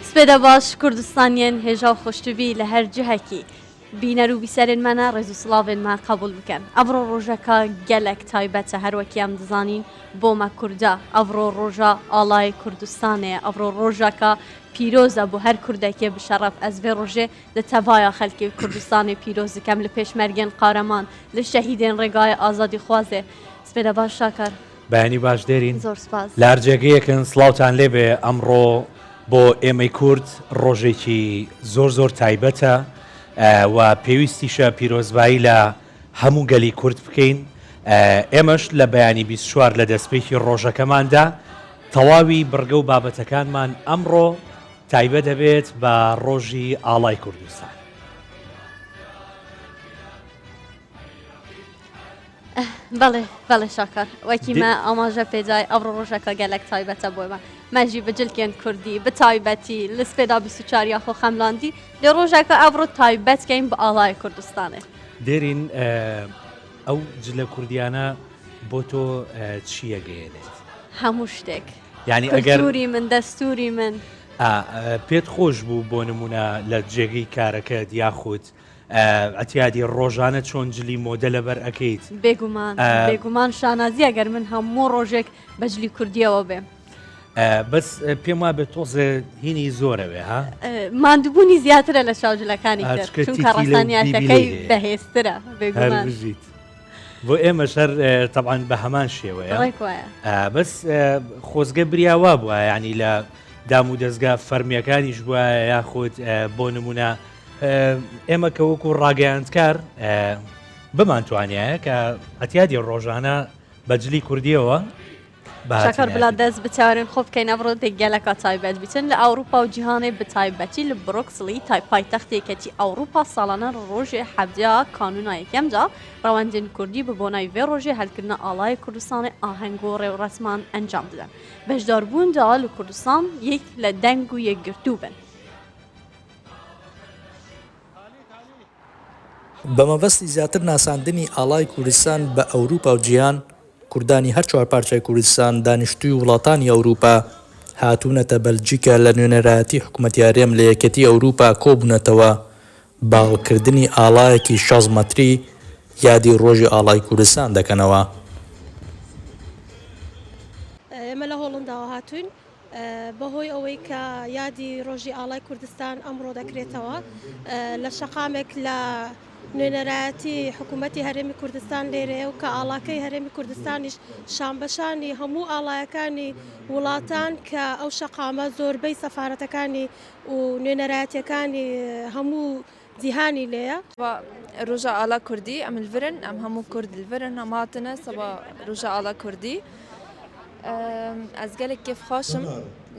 سپێدە باش کوردستانیان هێژا و خۆشتوی لە هەر جهەکی بینەر و بیسەرێنمانە ڕێز و سڵاوێنمان قبول بکەن ئەڤڕۆ ڕۆژەکە گەلێک تایبەتە هەروەکیام دزانین بۆمە کووردا ئەڤڕۆ ڕۆژە ئاڵای کوردستانەیە ئەڤڕۆ ڕۆژەکە پیرۆزە بۆ هەر کوردێکێ بشەڕەف ئەزێ ڕۆژێ لە تەڤایە خەلکی کوردستانی پیرۆز دکەم لە پێشمەرگێن قارەمان لە شەهیدێن ڕێگای ئازادی خوازێ سپێدە باش شاکەر بەیانی باش دێرین زۆر سپاس لارجێگەیەکن سڵاوتان لێبێ ئەمڕۆ بۆ ئێمەی کورد ڕۆژێکی زۆر تایبەتە و پێویستیشە پیرۆزبایی لە هەموو گەلی کورد بکەین ئێمەش لە بەیانی 24 لە دەستپێکی ڕۆژەکەماندا تەواوی بڕگە و بابەتەکانمان ئەمڕۆ تایبەت دەبێت بە ڕۆژی ئاڵای کوردستان بەڵێ شاکەر وەکیمە ئاماژە پێدای ئەوڕۆ ڕۆژەکە گەلێک تایبەتە بۆمە مەژی بەجلکێن کوردی بەتایبەتی لە سپێدا 24 یاخۆ خەملاندی لێ ڕۆژەکە ئەوڕۆ تایبەتکەین بە ئاڵای کوردستانێ دێرین ئەو جلە کوردیانە بۆ تۆ چیە گەیەنێت هەموو شتێک یعنی ئەگەر کولتوری من دەستوری من پێت خۆش بوو بۆ نمونە لە جێگەی کارەکەت یاخود ئەتیادی ڕۆژانە چۆن جلی مۆدە لەبەر ئەەکەیت بێگومان شانازی ئەگەر من هەموو ڕۆژێک بەجلی کوردیەوە بێ بەس پێم وابێت تۆزە هینی زۆرەوێ ها ماندووبوونی زیاترە لە شاوجلەکانی چونکە ڕستانیاتەکەی بەهێزترە بێگوژیت بۆ ئێمە شەر تەبعاان بە هەمان شێوەیە بەس خۆزگە بریاوا بووە ینی لە دام و دەستگا فەرمیەکانیش بووە یاخود بۆ نمونە ئێمە کە وەکو ڕاگەیاندکار بمانتوانایە کە ئەتیادی ڕۆژانە بەجلی کوردیەوە شاکەر بلا دەست بچارن خۆ بکەین ئەڕۆ دەگەلەکە تایبەت بچن لە ئەوروپا و جیهانێ بتایبەتی لە بڕۆکسلی پایتەختێکەتی ئەوروپا ساڵانە ڕۆژێ حەبجا کانونایەکەمجا ڕەوەندین کوردی بە بۆنای vێ ڕۆژێ هەلکردنە ئاڵای کوردستانی ئاهەنگۆ ڕێوڕەسمان ئەنجام بدەن بەشداربووندا لە کوردستان یەک لە دەنگ و یەکگرتوو بن بەمەبەستی زیاتر ناساندنی ئاڵای کوردستان بە ئەوروپا و جیهان کوردانی هەر چوار پارچەی کوردستان دانیشتووی وڵاتانی ئەوروپا هاتوونەتە بەلجیکا لە نوێنەرایەتی حکوومەتیارێم لە یەکەتی ئەوروپا کۆبوونەتەوە باڵکردنی ئاڵایەکی 6 مەتری یادی ڕۆژی ئاڵای کوردستان دەکەنەوە. ئێمە لە هۆڵنداوە هاتوین بەهۆی ئەوەی کە یادی ڕۆژی ئاڵای کوردستان ئەمڕۆ دەکرێتەوە لە شەقامێک لە نوێنەرایەتی حکوومەتی هەرێمی کوردستان لێرەیە و کە ئاڵاکەی هەرێمی کوردستانیش شانبەشانی هەموو ئاڵایەکانی وڵاتان کە ئەو شەقامە زۆربەی سەفارەتەکانی و نوێنەرایەتیەکانی هەموو جیهانی لێیە ڕۆژە ئاڵا کوردی ئەم الڤرن ئەم هەموو کورد الڤرن هەماتنە سەبا ڕۆژە ئاڵا کوردی ئەس gelek kêf xweşim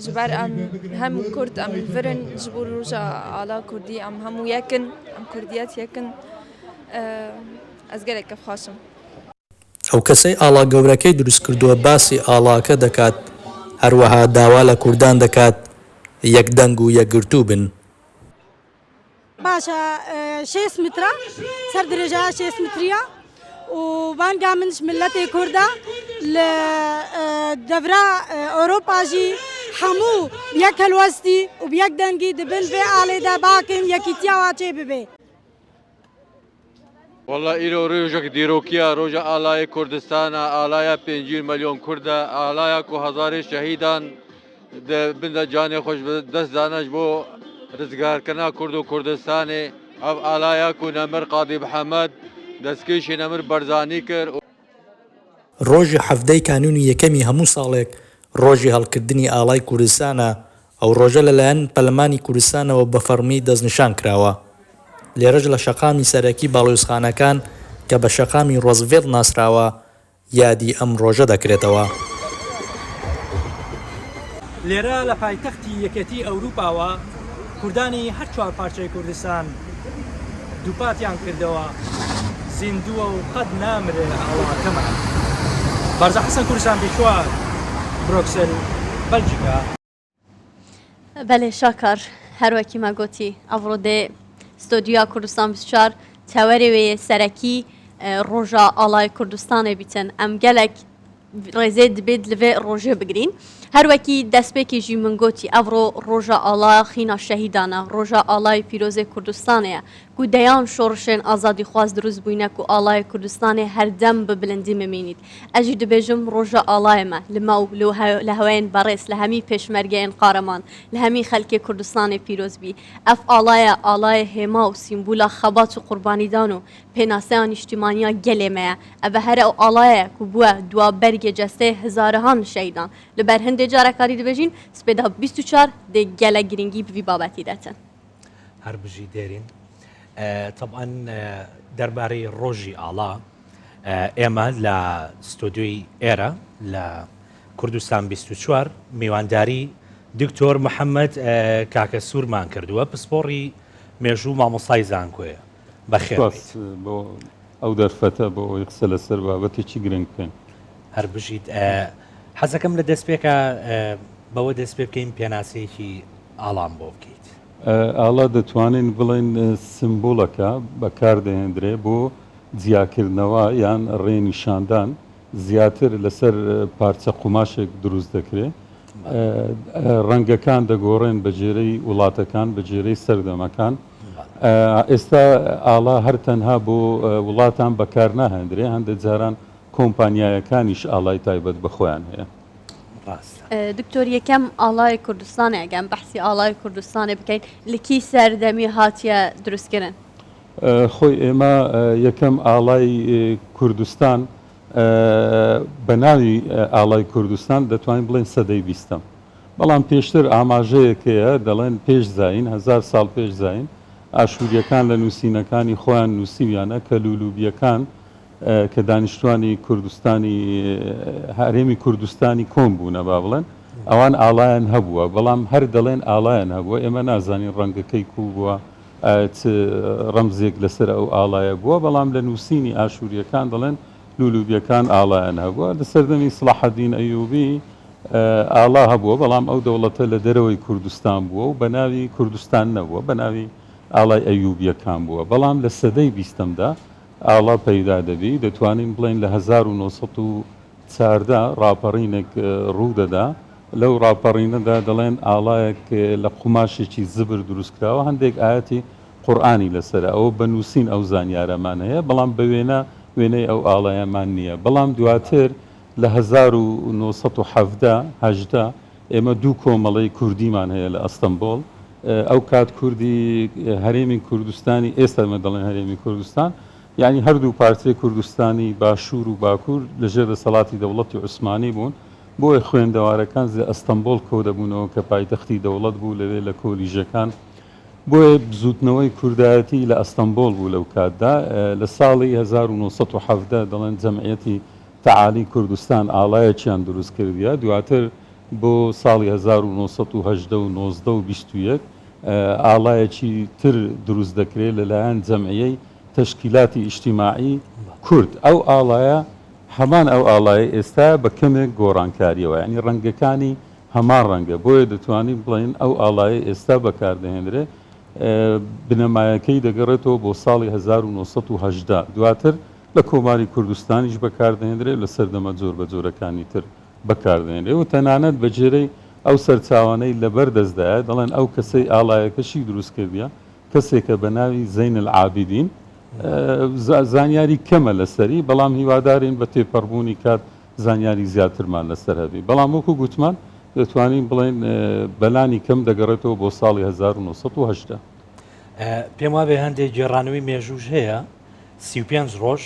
ji ber em hemû Kurd em li vir in ji bo roja ala Kurdî em hemû yekin em Kurdiyet yekin ez gelek kêf xweşim. ئەو کەسەی ئاڵا گەورەکەی دروست کردووە باسی ئاڵاکە دەکات هەروەها داوا لە کوردان دەکات یەک دەنگ و یەکگرتوو بن. باشە 6 مترە سەر درێژە 6 متریە و بانگا منش ملەتی کوردە لە دەورە ئۆروپاژی هەموو یەک هەلوەستی و یەک دەنگی دەبن vê ئالێدا باکەین یەکیتیاوا چێ ببێ. والله ئیرۆ ڕۆژێک دیرۆکیە ڕۆژە ئالای کوردستانە ئالایە 5 ملیۆن کووردە ئالایە و هەزاری شەهیدان بندە جانێ خۆش دەست دانەش بۆ ڕزگارکردنا کورد و کوردستانê ئەو ئالایە و نەمر قادی محەممەد دەستکەشی نەمر بەرزانی کرد. ڕۆژی هەفتەی کانونی یەکەمی هەموو ساڵێک ڕۆژی هەڵکردنی ئاڵای کوردستانە ئەو ڕۆژە لەلایەن پەرلەمانی کوردستانەوە بە فەرمی دەستنیشان کراوە. لێرەش لە شەقامی سەرەکی باڵوێزخانەکان کە بە شەقامی ڕۆزڤێڵ ناسراوە یادی ئەم ڕۆژە دەکرێتەوە. لێرە لە پایتەختی یەکەتی ئەوروپاوە کوردانی هەر چوار پارچەی کوردستان دووپاتیان کردەوە زیندووە و قەت نامرێ ئەوڵاتەمە. بەرزە حەسەن کوردستان پیشوا بڕۆکسل بەلجیکا. بەلێ شاکەر هەروەکی مەگوتی ئەڤڕۆ دێ ستۆدیۆ کوردستان 24 چاوەرێوێ سەرەکی ڕۆژە ئاڵای کوردستانê بیtin ئەم gelek ڕێزێ دەبێت لەvê ڕۆژێ بگرین هەروەکی دەستپێکێکی من گوتی ئەڤڕۆ ڕۆژە ئاڵا خینە شەهیدانە ڕۆژە ئاڵای پیرۆزی کوردستانەیە و دەیان شۆڕشێن ئازادی خواست دروست بووینە و ئاڵای کوردستانی هەردەم بە بلندی ممینیت ئەژی دەبێژم ڕۆژە ئاڵایمە لە ماو لە هەوەیان بەڕێز لە هەمی پێشمەرگەیان قارەمان لە هەمی خەلکی کوردستانی پیرۆزبی ئەف ئاڵایە ئاڵای هێما و سیمبولا خەبات و قوربانیدان و پێناسەیان نیشتیمانیا گەلێمەیە ئەبە هەرە ئەو ئاڵایە و بووە دوا بەرگێ جەستەی هزارەهان شەیدان لەبەر هەندێک جارەکاری دەبێژین سپێدا 24 دێ گەلە گرنگی بوی بابەتی دەتن هەر بژی دێرین طبعا دەربارەی ڕۆژی ئاڵا ئێمە لە ستۆدیۆی ئێرە لە کوردستان 24 میوانداری دکتۆر محەممەد کاکە سوورمان کردووە پسپۆڕی مێژوو مامۆسای زانکۆیە بەخێر بۆ ئەو دەرفەتە بۆ ئەوی قسە لەسەر بابەتێکی گرنگ بکەین هەر بژیت حەزەکەم لە دەستپێکە بەوە دەست پێ بکەین پێناسەیەکی ئاڵام بۆ بکەیت ئاڵا دەتوانین بڵێن سمبۆلەکە بەکاردەهێنرێ بۆ جیاکردنەوە یان ڕێنیشاندان زیاتر لەسەر پارچە قوماشێک دروست دەکرێت ڕەنگەکان دەگۆڕێن بە جێرەی وڵاتەکان بە جێرەی سەردەمەکان ئێستا ئاڵا هەر تەنها بۆ وڵاتان بەکار ناهێنرێ هەندێک جاران کۆمپانیایەکانیش ئاڵای تایبەت بەخۆیان هەیە دکتۆر یەکەم ئاڵای کوردستانە ئەگەم بەحسی ئاڵای کوردستانی بکەین لکی سەردەمی هاتیە دروستکردن خۆی ئێمە یەکەم ئاڵای کوردستان بە ناوی ئاڵای کوردستان دەتوانین بڵێن سەدەی بیستم بەڵام پێشتر ئاماژەیەکەیە دەڵێن پێش زین 1000 ساڵ پێش زین ئاشووریەکان لە نووسینەکانی خۆیان نووسیویانە کە لولوبیەکان کە دانیشتوانی کوردستانی هەرێمی کوردستانی کۆم بوونە با بڵێن ئەوان ئاڵایان هەبووە بەڵام هەر دەڵێن ئاڵایان هەبووە ئێمە نازانین ڕەنگەکەی کو بووە ڕەمزێک لەسەر ئەو ئاڵایە بووە بەڵام لە نووسینی ئاشووریەکان دەڵێن لولوبیەکان ئاڵایان هەبووە لە سەردەمی سڵاحەدین ئەیوبی ئاڵا هەبووە بەڵام ئەو دەوڵەتە لە دەرەوەی کوردستان بووە و بە ناوی کوردستان نەبووە بە ناوی ئاڵای ئەیوبیەکان بووە بەڵام لە سەدەی بیستمدا ئاڵا پەیدا دەبی دەتوانین بڵێن لە 1940 ڕاپەڕینێک ڕوو دەدا لەو ڕاپەڕینەدا دەڵێن ئاڵایەک لە قوماشێکی زبر دروستکراوە هەندێک ئاەتی قورئانی لەسەر ئەوە بەنووسین ئەو زانیارەمان هەیە بەڵام بە وێنەی ئەو ئاڵایەمان نییە بەڵام دواتر لە 1970 ئێمە دوو کۆمەڵی کوردیمان هەیە لە ئەستەمبۆڵ ئەو کات کوردی هەرێمی کوردستانی ئێستا مە دەڵێن هەرێمی کوردستان یعنی هەردوو پارترێ کوردستانی باشوور و باکوور لەژێر دەسەڵاتی دەوڵەتی عوسمانی بوون بۆی خوێندەوارەکان زە ئەستەمبۆڵ کۆ دەبوونەوە کە پایتەختی دەوڵەت بوو لەوێ لە کۆلیژەکان بۆیە بزوتنەوەی کوردایەتی لە ئەستەمبۆڵ بوو لەو کاتدا لە ساڵی 1970 دەڵێن جەمعیەتی تەعالی کوردستان ئاڵایەکیان دروست کردیە دواتر بۆ ساڵی 1970 و 21 ئاڵایەکی تر دروست دەکرێت لەلایەن جەمعیەی تشکیلاتی ئیجتیماعی کورد ئەو ئاڵایە هەمان ئەو ئاڵایە ئێستا بە کەمێک گۆڕانکاریەوە ینی ڕەنگەکانی هەمان ڕەنگە بۆیە دەتوانین بڵین ئەو ئاڵایە ئێستا بەکاردەهێنرێت بنەمایەکەی دەگەڕێتەوە بۆ ساڵی 1970 دواتر لە کۆماری کوردستانیش بەکاردەهێنرێت لە سەردەمە جۆر بە جۆرەکانی تر بەکاردەهێنرێت و تەنانەت بەجێرەی ئەو سەرچاوانەی لەبەر دەستدایە دەڵێن ئەو کەسەی ئاڵایەکەشی دروست کردیە کەسێکە بە ناوی زەین العابدین زانیاری کەمە لەسەری بەڵام هیوادارین بە تێپەڕبوونی کات زانیاری زیاترمان لەسەر هەبی بەڵام وەکو گوتمان دەتوانین بڵێن بەلانی کەم دەگەڕێتەوە بۆ ساڵی 1970 پێم وابێ هەندێک گێڕانەوەی مێژوش هەیە 35 ڕۆژ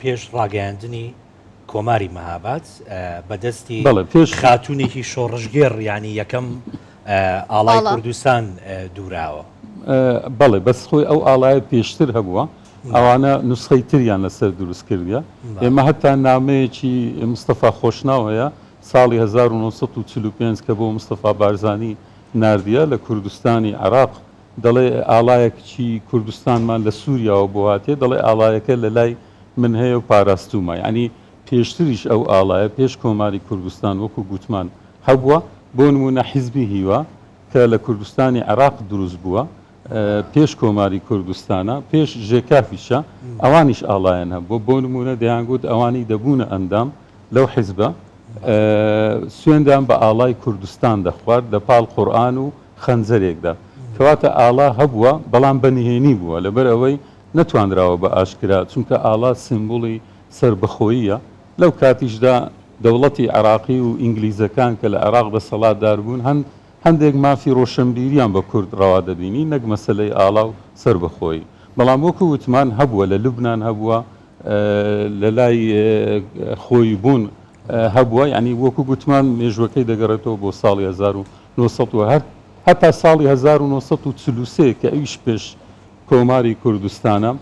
پێش ڕاگەیاندنی کۆماری مەهاباد بەدەستی خاتونێکی شۆڕژگێڕ ینی یەکەم ئاڵای کوردستان دووراوە بەڵێ بەس خۆی ئەو ئاڵایە پێشتر هەبووە ئەوانە نوسخەی تریان لەسەر دروست کردیە ئێمە هەتا نامەیەکی مستەفا خۆشناوەیە ساڵی 1945 کە بۆ مستەفا بارزانی ناردیە لە کوردستانی عێراق دەڵێ ئاڵایەکی کوردستانمان لە سووریاوە بۆ هاتێ دەڵێ ئاڵایەکە لە لای من هەیە و پاراستومە ینی پێشتریش ئەو ئاڵایە پێش کۆماری کوردستان وەکو گوتمان هەبووە بۆ نمونە حیزبی هیوا کە لە کوردستانی عێراق دروست بووە پێش کۆماری کوردستانە پێش ژێکافیشە ئەوانیش ئاڵایەن هەبوو بۆ نمونە دەیانگوت ئەوانی دەبوونە ئەندام لەو حیزبە سوێندان بە ئاڵای کوردستان دەخوارد لە پاڵ قورئان و خەنجەرێکدا کەواتە ئاڵا هەبووە بەڵام بەنهێنی بووە لەبەر ئەوەی نەتوانراوە بە ئاشکرا چونکە ئاڵا سیمبوڵی سربەخۆییە لەو کاتیشدا دەوڵەتی عراقی و ئینگلیزەکان کە لە عراق دەسەڵاتدار بوون هەندێک مافی ڕۆشنبیریان بە کورد ڕەوا دەبینی نەک مەسلەی ئاڵا و سربەخۆی بەڵام وەکو وتمان هەبووە لە لوبنان هەبووە لە لای خۆی بوون هەبووە یعنی وەکو گوتمان مێژوەکەی دەگەڕێتەوە بۆ ساڵی 1970 هەتا ساڵی 1940 کە ئەویش پێش کۆماری کوردستانە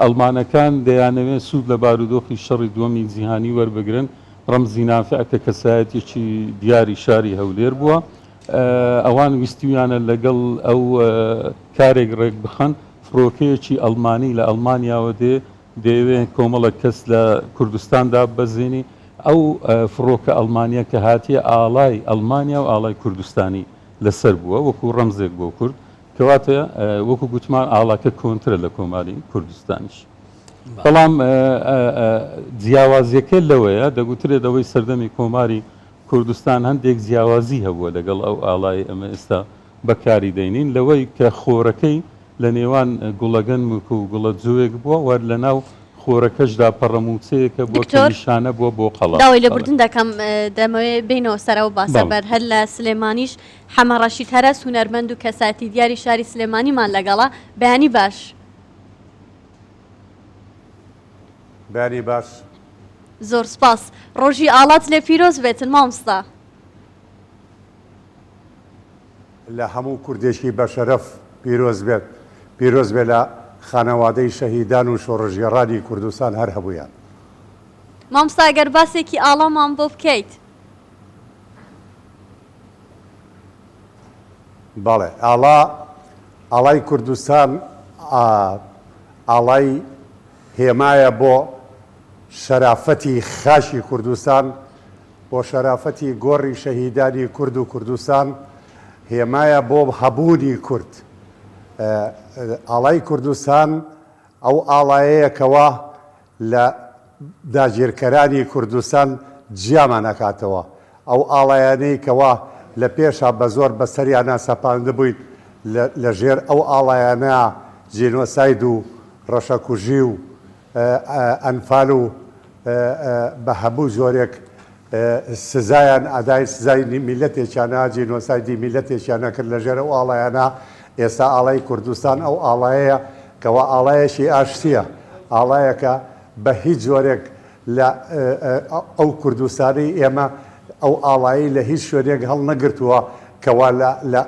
ئەڵمانەکان دەیانەوێت سوود لە بارودۆخی شەڕی دووەمی جیهانی وەربگرن ڕەمزی نافع کە کەسایەتێکی دیاری شاری هەولێر بووە ئەوان ویستیویانە لەگەڵ ئەو کارێک ڕێک بخەن فڕۆکەیەکی ئەڵمانی لە ئەڵمانیاوە دەیەوێت کۆمەڵە کەس لە کوردستاندا بەزێنی ئەو فڕۆکە ئەڵمانیا کە هاتیە ئاڵای ئەڵمانیا و ئاڵای کوردستانی لەسەر بووە وەکو ڕەمزێک بۆ کورد کەواتە وەکو گوتمان ئاڵاکە کۆنترە لە کۆماری کوردستانیش بەڵام جیاوازیەکە لەوەیە دەگوترێت ئەوەی سەردەمی کۆماری کوردستان هەندێک جیاوازی هەبووە لەگەڵ ئەو ئاڵای ئەمە ئێستا بەکاری دەینین لەوەی کە خۆرەکەی لە نێوان گوڵەگەنمک و گوڵە جوێک بووە وەر لە ناو خۆرەکەشدا پەڕەموچەیەکە بۆ نیشانە بووە بۆ قەڵا داوای لە بردن دەکەم دەمەوێت بینەوە سەرەوە باسەبەر هەر لە سلێمانیش حەمەڕەشید هەرە هونەرمەند و کەساتی دیاری شاری سلێمانیمان لەگەڵا بەیانی باش بەیانی باش زۆر سپاس ڕۆژی ئاڵات لێ پیرۆز بێتن مامۆستا لە هەموو کوردێکی بەشەرەف پیرۆز بێت لە خانەوادەی شەهیدان و شۆڕژێڕانی کوردستان هەر هەبوویان مامۆستا ئەگەر باسێکی ئاڵامان بۆ بکەیت بەڵێ ئاڵای کوردستان ئاڵای هێمایە بۆ شەرافەتی خاشی کوردستان بۆ شەرافەتی گۆڕی شەهیدانی کورد و کوردستان هێمایە بۆ هەبوونی کورد ئاڵای کوردستان ئەو ئاڵایەیەکەوە لە داگیرکەرانی کوردستان جیامان نەکاتەوە ئەو ئاڵایانەی کەوا لە پێشە بە زۆر بەسەریانە سەپاندبووین لە ژێر ئەو ئاڵایانە جێنۆساید و ڕەشەکوژی و ئەنفال و بە هەموو زۆرێک سزایان ئەدای سزای میلەتێکیانە جێنۆسایدی میلەتێکیانە کرد لە ژێر ئەو ئاڵایانە ئێستا ئاڵای کوردستان ئەو ئاڵایەیە کەوا ئاڵایەکی ئاشتیە ئاڵایەکە بە هیچ جۆرێک لە ئەو کوردستانی ئێمە ئەو ئاڵایی لە هیچ شوێنێک هەڵ نەگرتووە کەوا لە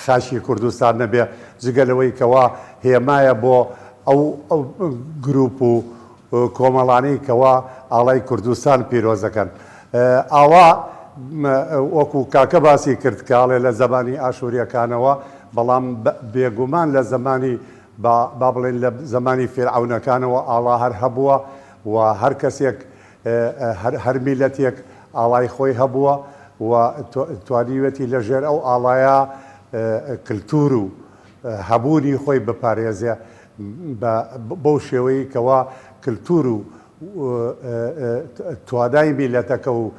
خاشی کوردستان نەبێ جگەلەوەی کەوا هێمایە بۆ ئەو گروپ و کۆمەڵانەی کەوا ئاڵای کوردستان پیرۆزەکەن ئاوا وەکو کاکە باسی کرد کاڵێ لە زمانی ئاشوریەکانەوە بەڵام بێگومان لە زمانی با بڵێن لە زمانی فێرعونەکانەوە ئاڵا هەر هەبووە و هەر کەسێک هەر میلەتێک ئاڵای خۆی هەبووە و توانیوێتی لە ژێر ئەو ئاڵایە کلتور و هەبوونی خۆی بپارێزێ بەو شێوەیە کەوا کلتور و توانای میلەتەکە و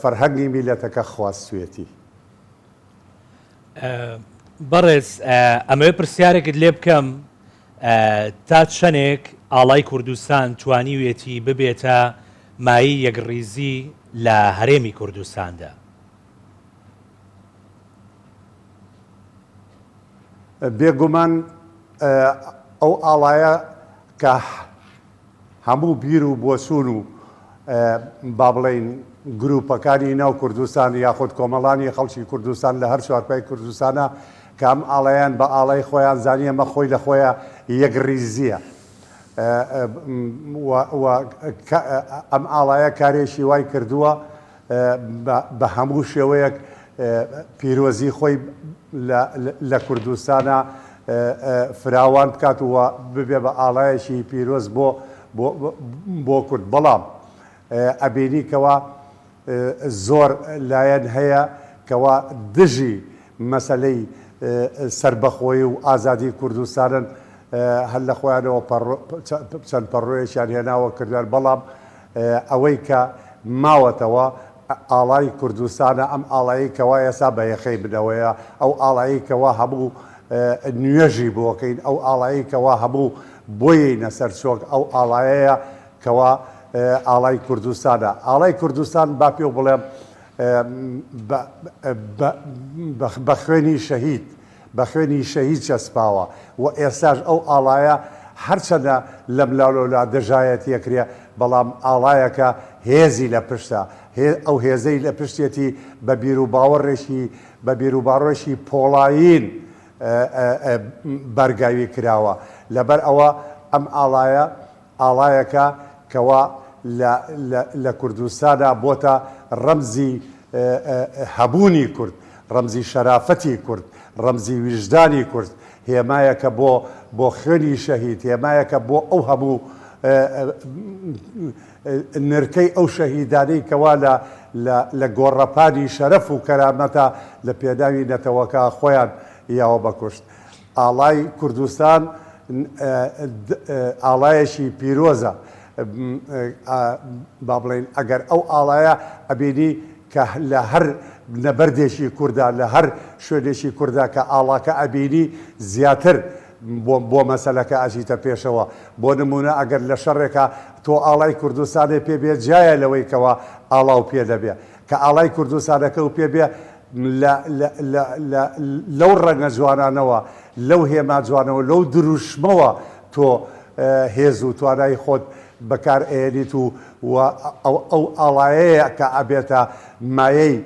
فەرهەنگی میلەتەکە خواستوێتی بەڕێز ئەمەوێ پرسیارێکت لێ بکەم تا چەندێک ئاڵای کوردستان توانیوێتی ببێتە مایی یەکڕیزی لە هەرێمی کوردستاندا بێگومان ئەو ئاڵایە کە هەموو بیر و بۆچوون و با بڵێن گروپەکانی ناو کوردستان یاخود کۆمەڵانی خەڵکی کوردستان لە هەر چوارپای کوردستانە کە ئەم ئاڵایان بە ئاڵای خۆیان زانیە مە خۆی لە خۆیە یەکڕیزیە ئەم ئاڵایە کارێکی وای کردووە بە هەموو شێوەیەک پیرۆزی خۆی لە کوردستانە فراوان بکات وە ببێ بە ئاڵایەکی پیرۆز بۆ کورد بەڵام ئەبینی کەوا زۆر لایەن هەیە کەوا دژی مەسەلەی سربەخۆی و ئازادی کوردستانن هەر لە خۆیانەوە چەند پەڕۆیەکیان هێناوە کردوان بەڵام ئەوەی کە ماوەتەوە ئاڵای کوردستانە ئەم ئاڵایی کەوا ئێسا بە یەخەی بنەوەیە ئەو ئاڵایی کەوا هەموو نوێژی بۆکەین ئەو ئاڵایی کەوا هەموو بۆیینە سەر چۆک ئەو ئاڵایەیە کەوا ئاڵای کوردستانە ئاڵای کوردستان با پێ بڵێم بە خوێنی شەهید بە خوێنی شەهید چەسپاوە و ئێستاش ئەو ئاڵایە هەرچەندە لەم لاولۆلا دەژایەت یەکرێ بەڵام ئاڵایەکە هێزی لە پشتە ئەو هێزەی لە پشتێتی بە بیر و باوەڕێکی پۆڵایین بەرگاوی کراوە لەبەر ئەوە ئەم ئاڵایەکە کەوا لە کوردستانە بۆتە ڕەمزی هەبوونی کورد ڕەمزی شەرافەتی کورد ڕەمزی ویژدانی کورد هێمایەکە بۆ خوێنی شەهید هێمایەکە بۆ ئەو هەموو نرکەی ئەو شەهیدانەی کەوا لە گۆڕەپانی شەرەف و کەرامەتە لە پێداوی نەتەوەکە خۆیان یاوە بەکوشت ئاڵای کوردستان ئاڵایەکی پیرۆزە با بڵێن ئەگەر ئەو ئاڵایە ئەبینی کە لە هەر نەبەردێکی کووردا لە هەر شوێنێکی کووردا کە ئاڵاکە ئەبینی زیاتر بۆ مەسەلەکە ئەژیتە پێشەوە بۆ نمونە ئەگەر لە شەڕێکە تۆ ئاڵای کوردستانی پێبێ جایە لەوەی کەەوە ئاڵاو پێ دەبێ کە ئاڵای کوردستانەکە و پێبێ لەو ڕەنگە جوانانەوە لەو هێما جوانەوە لەو دروشمەوە تۆ هێز و توانای خۆت بەکار ئێنیت و ئەو ئاڵایەیە کە ئەبێتە مایەی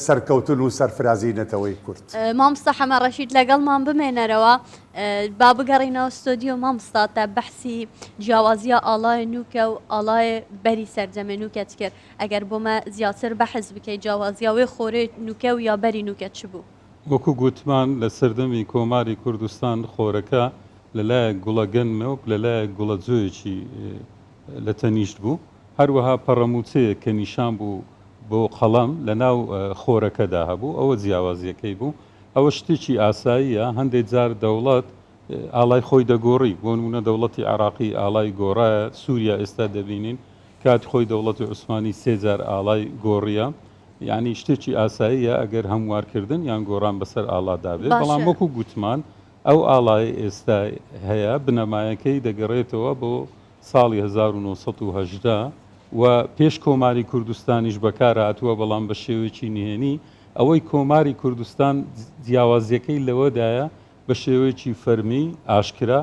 سەرکەوتن و سەرفرازینەتەوەی کورد مامۆستا حەمە ڕەشید لەگەڵمان بمێنەرەوە با بگەڕینەوە ستۆدیۆ مامۆستاتە بەحسی جیاوازیە ئاڵای نوکە و ئاڵای بەری سەرجەمە نوکەت کرد ئەگەر بۆمە زیاتر بەحز بکەیت جیاوازیاوەی خۆرێ نوکە و یا بەری نوکەت چ بوو وەکو گوتمان لە سەردەمی کۆماری کوردستان خۆرەکە لەلایەک گوڵە گەنمەوە لەلایەک گوڵە جۆیەکی لە تەنیشت بوو هەروەها پەڕەموچەیە کە نیشان بوو بۆ قەڵەم لە ناو خۆرەکەدا هەبوو ئەوە جیاوازیەکەی بوو ئەوە شتێکی ئاساییە هەندێک جار دەوڵەت ئاڵای خۆی دەگۆڕی بۆ نمونە دەوڵەتی عراقی ئاڵای گۆڕایە سووریا ئێستا دەبینین کات خۆی دەوڵەتی عوسمانی سێجار ئاڵای گۆڕیە یعنی شتێکی ئاساییە ئەگەر هەموارکردن یان گۆڕان بەسەر ئاڵادا بێت بەڵام وەکو گوتمان ئەو ئاڵای ئێستا هەیە بنەمایەکەی دەگەڕێتەوە بۆ ساڵی 1970 و پێش کۆماری کوردستانیش بەکار هاتووە بەڵام بە شێوەیەکی نهێنی ئەوەی کۆماری کوردستان جیاوازیەکەی لەوەدایە بە شێوەیەکی فەرمی ئاشکرا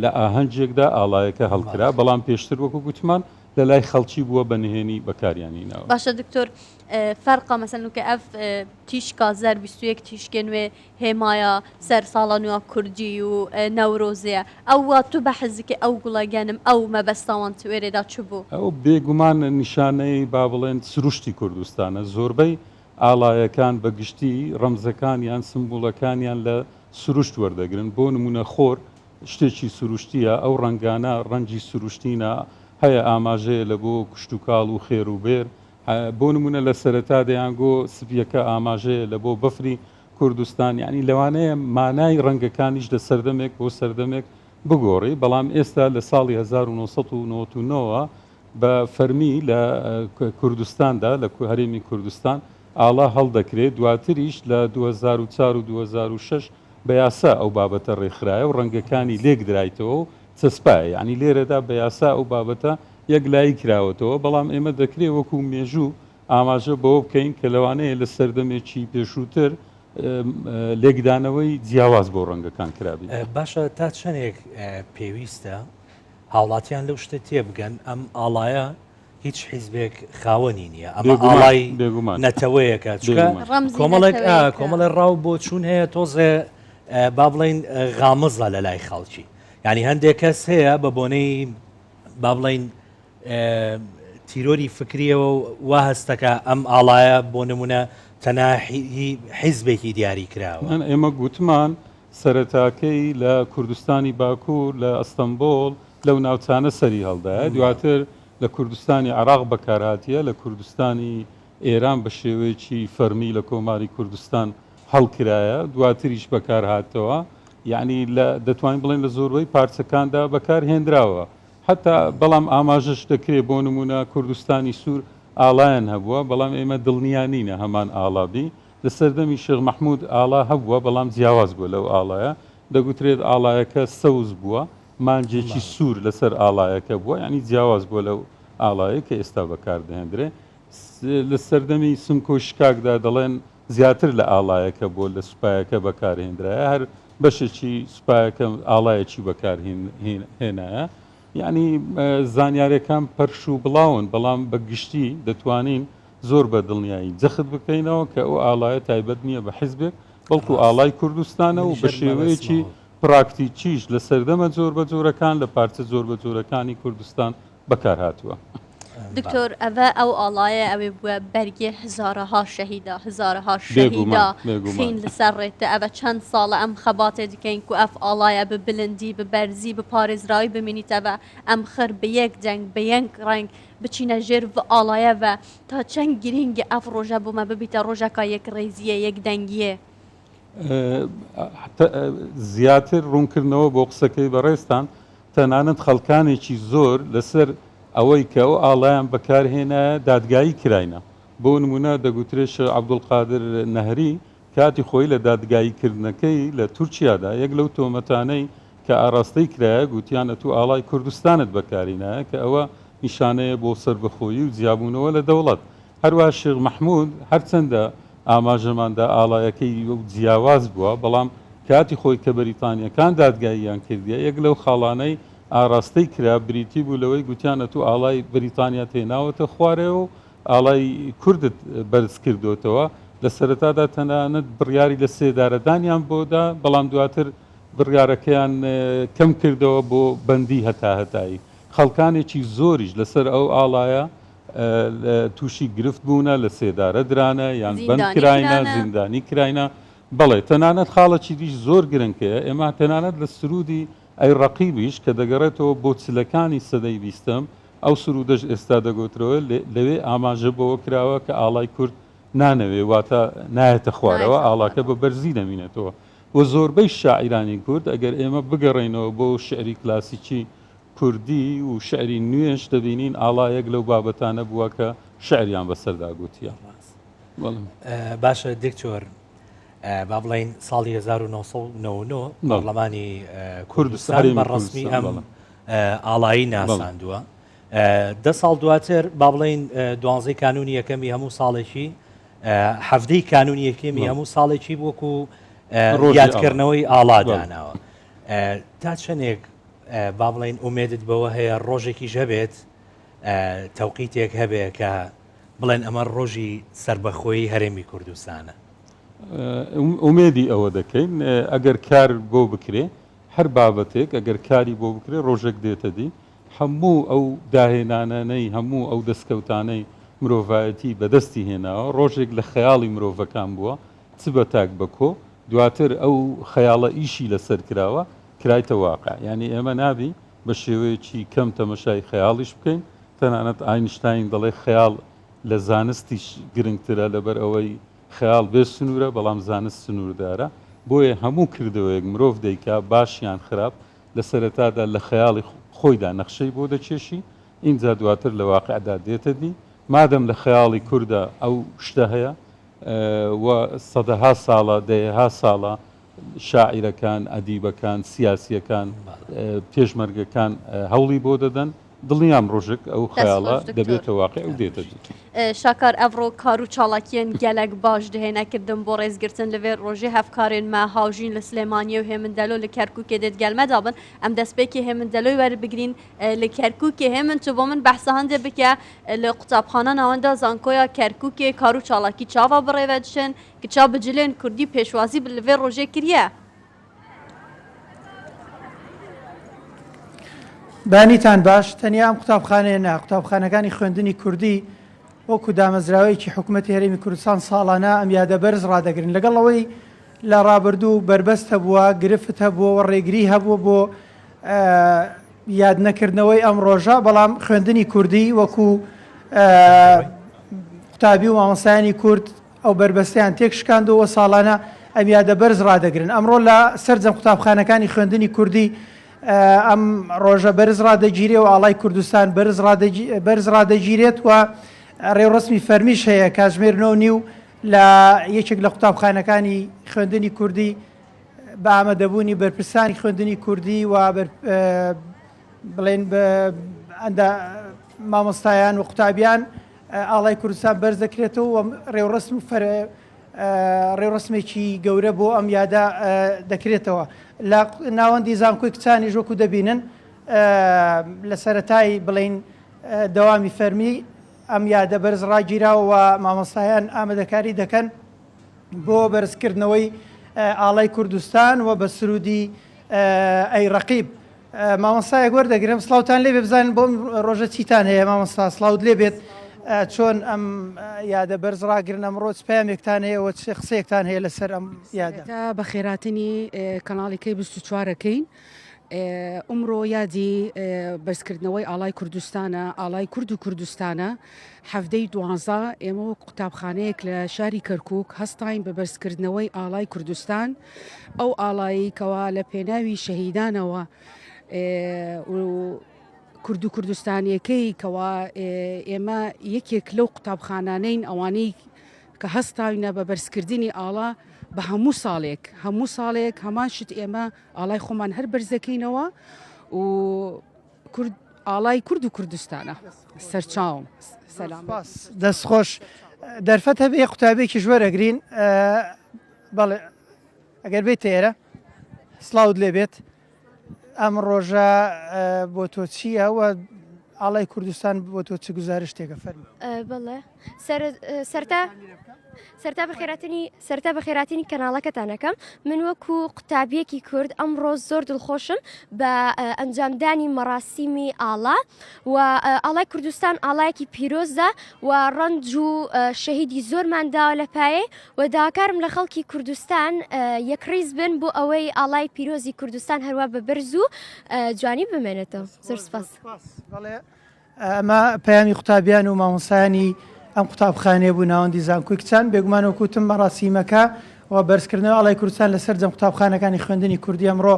لە ئاهەنگێکدا ئاڵایەکە هەڵکرا بەڵام پێشتر وەکو گوتمان لە لای خەڵکی بووە بە نهێنی بەکاریانینەوە باشە دکتۆر فەرقە مەسەن کە ئەف تیشکا زەر 21 تیشکێ نوێ هێمایە سەر ساڵە نوێ کوردی و نەورۆزەیە ئەوە تو بە حەزیکە ئەو گوڵەگەنم ئەو مەبەستاوان توێرێدا چ بوو ئەو بێگومان نیشانەی با بڵێن سروشتی کوردستانە زۆربەی ئاڵایەکان بەگشتی ڕەمزەکانیان سمبولەکانیان لە سروشت وەردەگرن بۆ نمونە خۆر شتێکی سروشتیە ئەو ڕنگانە ڕەنگی سروشتینە هەیە ئاماژەیە لە بۆ کشت و کاڵ و خێر و بێر بۆ نمونە لە سەرەتا دەیانگۆ سپیەکە ئاماژەیە لە بۆ بەفری کوردستان یعنی لەوانەیە مانای ڕەنگەکانیش لە سەردەمێک بۆ سەردەمێک بگۆڕی بەڵام ئێستا لە ساڵی 1999 بە فەرمی لە کوردستاندا لە هەرێمی کوردستان ئاڵا هەڵدەکرێت دواتریش لە 2004 و 2006 بە یاسا ئەو بابەتە ڕێکخرایە و ڕەنگەکانی لێک درایتەوە و چەسپایە یعنی لێرەدا بە یاسا ئەو بابەتە یەک لای کراوەتەوە بەڵام ئێمە دەکرێت وەکو مێژوو ئاماژە بەوە بکەین کە لەوانەیە لە سەردەمێکی پێشووتر لێکدانەوەی جیاواز بۆ ڕەنگەکان کرابی باشە تا چەندێک پێویستە هاوڵاتیان لەو شتە تێبگەن ئەم ئاڵایە هیچ حیزبێک خاوەنی نییە ئەمە ئاڵای نەتەوەیەکە کۆمەڵی ڕاو بۆ چوون هەیە تۆزێ با بڵێن غامزە لە لای خەڵکی یعنی هەندێک کەس هەیە بە بۆنەی با بڵێن تیرۆری فکریەوە وا هەستەکە ئەم ئاڵایە بۆ نمونە تەنها حیزبێکی دیاری کراوە ئێمە گوتمان سەرەتاکەی لە کوردستانی باکوور لە ئەستەمبۆڵ لەو ناوچانە سەری هەڵدایە دواتر لە کوردستانی عراق بەکارهاتیە لە کوردستانی ئێران بە شێوەیەکی فەرمی لە کۆماری کوردستان هەڵکرایە دواتریش بەکار هاتەوە یعنی دەتوانین بڵێن لە زۆربەی پارچەکاندا بەکار هێنراوە حتا بەڵام ئاماژەش دەکرێت بۆ نمونە کوردستانی سوور ئاڵایان هەبووە بەڵام ئێمە دڵنیانینە هەمان ئاڵابی لە سەردەمی شێخ مەحموود ئاڵا هەبووە بەڵام جیاواز بووە لەو ئاڵایە دەگوترێت ئاڵایەکە سەوز بووە مانجێکی سوور لەسەر ئاڵایەکە بووە ینی جیاواز بووە لەو ئاڵایە کە ئێستا بەکاردەهێنرێ لە سەردەمی سمکۆ شکاکدا دەڵێن زیاتر لە ئاڵایەکە بۆ لە سوپایەکە بەکارهێنرایە هەر بەشێکی سوپایەکە ئاڵایەکی بەکارهێنایە یعنی زانیارەکان پەرش و بڵاون بەڵام بە گشتی دەتوانین زۆر بە دڵنیایی جەخت بکەینەوە کە ئەو ئاڵایە تایبەت نییە بە حیزبێک بەڵکو ئاڵای کوردستانە و بە شێوەیەکی پراکتیکیش لە سەردەمە زۆر بە جۆرەکان لە پارچە زۆر بە جۆرەکانی کوردستان بەکار هاتووە. دکتۆر ئەvە ئەو ئاڵایە ئەوێ بووە بەرگێ هزارەها شەهیدا هزارەها شەهیدا خین لەسەر ڕێتە ئەvە چەند ساڵە ئەم خەباتێ دکەین و ئەف ئاڵایە بە بلندی بە بەرزی بە پارێزراوی بمینیتەوە ئەم خر بە یەک جەنگ بە یەک ڕنگ بچینە ژێر بە ئاڵایەوە تا چەند گرینگە ئەف ڕۆژە بوومە ببیتە ڕۆژەکە یەک ڕێزیە یەک دەنگیە زیاتر ڕوونکردنەوە بۆ قسەکەی بەڕێستان تەنانەت خەڵکانێکی زۆر لەسەر ئەوەی کە ئەو ئاڵایان بەکارهێنا دادگایی کراینە بۆ نمونە دەگوترێت عەبدوڵقادر نەهری کاتی خۆی لە دادگاییکردنەکەی لە تورکیادا یەک لەو تۆمەتانەی کە ئاراستەی کرایە گوتیانە تو ئاڵای کوردستانت بەکارینایە کە ئەوە نیشانەیە بۆ سربەخۆیی و جیابوونەوە لە دەوڵەت هەروە شێخ مەحموود هەرچەندە ئاماژەماندا ئاڵایەکەی جیاواز بووە بەڵام کاتی خۆی کە بەریتانیەکان دادگاییان کردیە یەک لەو خاڵانەی ئاراستەی کرا بریتی بوو لەوەی گوتیانە تو ئاڵای بریتانیا تێناوەتە خوارێ و ئاڵای کوردت بەرز کردوتەوە لە سەرەتادا تەنانەت بڕیاری لە سێدارەدانیان بۆدا بەڵام دواتر بڕیارەکەیان کەم کردەوە بۆ بەندی هەتاهەتایی خەڵکانێکی زۆریش لەسەر ئەو ئاڵایە تووشی گرفت بوونە لە سێدارە درانە یان بەند کراینە زیندانی کراینە بەڵێ تەنانەت خاڵەکی دیش زۆر گرنگەیە ئێمە تەنانەت لە سرودی ئەی ڕەقیبیش کە دەگەڕێتەوە بۆ چلەکانی سەدەی بیستم ئەو سرودەش ئێستا دەگوترەوە لەوێ ئاماژە بۆەوە کراوە کە ئاڵای کورد نانەوێ واتە نایەتە خوارەوە ئاڵاکە بە بەرزی دەمینێتەوە و زۆربەی شاعیرانی کورد ئەگەر ئێمە بگەڕێنەوە بۆ شعری کلاسیکی کوردی و شعری نوێش دەبینین ئاڵایەک لەو بابەتانە بووە کە شعریان بەسەردا گوتیە باشە دکتۆر با بڵین ساڵی 1990 پەرلەمانی کوردستان بەڕەسمی ئەم ئاڵایی ناساندووە 10 ساڵ دواتر با بڵین 12 کانونی یەکەمی هەموو ساڵێکی هەفتەی کانونی یەکەمی هەموو ساڵێکی وەکو یادکردنەوەی ئاڵاداناوە تا چەندێک با بڵین ئومێدت بەوە هەیە ڕۆژێکی ژەبێت تەوقیتێک هەبێ کە بڵێن ئەمە ڕۆژی سربەخۆیی هەرێمی کوردستانە ئومێدی ئەوە دەکەین ئەگەر کار بۆ بکرێ هەر بابەتێک ئەگەر کاری بۆ بکرێ ڕۆژێک دێتە دی هەموو ئەو داهێنانەی هەموو ئەو دەستکەوتانەی مرۆڤایەتی بەدەستی هێناوە ڕۆژێک لە خەیاڵی مرۆڤەکان بووە چ بە تاک بەکۆ دواتر ئەو خەیاڵە ئیشی لەسەر کراوە کرایتە واقع یعنی ئێمە نابی بە شێوەیەکی کەم تەمەشای خەیاڵیش بکەین تەنانەت ئاینشتاین دەڵێ خەیاڵ لە زانستیش گرنگترە لەبەر ئەوەی خەیاڵ بێ سنوورە بەڵام زانست سنووردارە بۆیە هەموو کردەوەیەک مرۆڤ دەیکا باشیان خراپ لە سەرەتادا لە خەیاڵی خۆیدا نەخشەی بۆ دەچێشی اینجا دواتر لە واقعدا دێتە دی مادەم لە خەیاڵی کووردا ئەو شتە هەیە و سەدەها ساڵە دەیەها ساڵە شاعیرەکان ئەدیبەکان سیاسیەکان پێشمەرگەکان هەوڵی بۆ دەدەن دڵنیام ڕۆژێک ئەو خەیاڵە دەبێتە واقع ئەو دێتە دی شاکار ئەڤڕۆ کار و چاڵاکیان گەلک باش دهێنەکردن بۆ ڕێزگرتن لەوێ ڕۆژێ هەفکارێن ما هاوژین لە سلێمانیە و هێمندەلۆ لە کەرکووکێ دێت گەلمەدابن ئەم دەستپێکی هێمندەلۆی وەربگرین لە کەرکووکێ هێمن چ بۆ من بەحسە هەندێ بکە لە قوتابخانە ناوەندا زانکۆیا کەرکووکێ کار و چاڵاکی چاوا بڕێوە دشن کە چا بجلێن کوردی پێشوازی لەوێ ڕۆژێ کریە بانیتان باش تەنیا ئەم قوتابخانەیە نا قوتابخانەکانی خوێندنی کوردی وەکو دامەزراوەیەکی حکوومەتی هەرێمی کوردستان ساڵانە ئەم یادە بەرز ڕدەگرن لەگەڵ ئەوەی لە ڕابردوو بربەست هەبووە گرفت هەبووە و ڕێگری هەبووە بۆ یاد نەکردنەوەی ئەم ڕۆژە بەڵام خوێندنی کوردی وەکو قوتابی و مامۆستایانی کورد ئەو بربەستیان تێک شکاندەوە ساڵانە ئەم یادە بەرز ڕدەگرن ئەمڕۆ لە سەرجەم قوتابخانەکانی خوێندنی کوردی ئەم ڕۆژە بەرز ڕدەگیرێ و ئاڵای کوردستان بەرز ڕدەگیرێت و ڕێوڕسمی فەرمیش هەیە کاتژمێر 9:30 لە یەکێک لە قوتابخانەکانی خوێندنی کوردی بە ئامادەبوونی بەرپرسانی خوێندنی کوردی و بڵێن مامۆستایان و قوتابیان ئاڵای کوردستان بەرز دەکرێتەوە و ڕێوڕسمێکی گەورە بۆ ئەم یادا دەکرێتەوە لە ناوەندی زانکۆی کچانی ژۆکو دەبینن لە سەرەتای بڵین دەوامی فەرمی ئەم یادە بەرز ڕاگیراوە مامۆستایان ئامادەکاری دەکەن بۆ بەرزکردنەوەی ئاڵای کوردستان و بە سرودی ئەی ڕەقیب مامۆستایە گوەردەگرم سڵاوتان لێ بێ بزانین بۆم ڕۆژە چیتان هەیە مامۆستا سڵاوت لێ بێت چۆن ئەم یادە بەرز ڕاگرن ئەمڕۆ پامێکتان هەیە و قسەیەکتان هەیە لەسەر ئەم یادە بە خێراتنی کەناڵەکەی 24ەکەین ئەمڕۆ یادی بەرزکردنەوەی ئاڵای کوردستانە ئاڵای کورد و کوردستانە هەفتەی 12 ئێمە قوتابخانەیەک لە شاری کەرکووک هەستاین بە بەرزکردنەوەی ئاڵای کوردستان ئەو ئاڵایی کەوا لە پێناوی شەهیدانەوە کورد و کوردستانیەکەی کەوا ئێمە یەکێک لەو قوتابخانانەین ئەوانەی کە هەستاوینە بە بەرزکردنی ئاڵا بە هەموو ساڵێک هەمان شت ئێمە ئاڵای خۆمان هەر بەرزەکەینەوە و ئاڵای کورد و کوردستانە سەرچاوم سەلام دەستخۆش دەرفەتە بێ قوتابێکی ژوەرەگرین بەڵێ ئەگەر بێت ئێرە سڵاوت لێ بێت ئەم ڕۆژە بۆ تۆ چییە و ئاڵای کوردستان بۆ تۆ چ گزارشتێکە فەرمی بڵێ سەرتا بە خێراتنی کەناڵەکەتانەکەم من وەکو قوتابیەکی کورد ئەمڕۆ زۆر دڵخۆشم بە ئەنجامدانی مەراسیمی ئاڵا و ئاڵای کوردستان ئاڵایەکی پیرۆزە و ڕەنج و شەهیدی زۆرمان داوە لە پایێ و داواکارم لە خەڵکی کوردستان یەکڕیز بن بۆ ئەوەی ئاڵای پیرۆزی کوردستان هەروە بە بەرز و جوانی بمێنێتەوە زۆر سپاس. ئەمە پەیامی قوتابیان و مامۆستایانی ئەم قوتابخانێ بوو ناوەندی زانکۆی کچان بێگومانەوە کوتم مەراسیمەکە و بەرزکردنەوە ئاڵای کوردستان لەسەر جەم قوتابخانەکانی خوێندنی کوردی ئەمڕۆ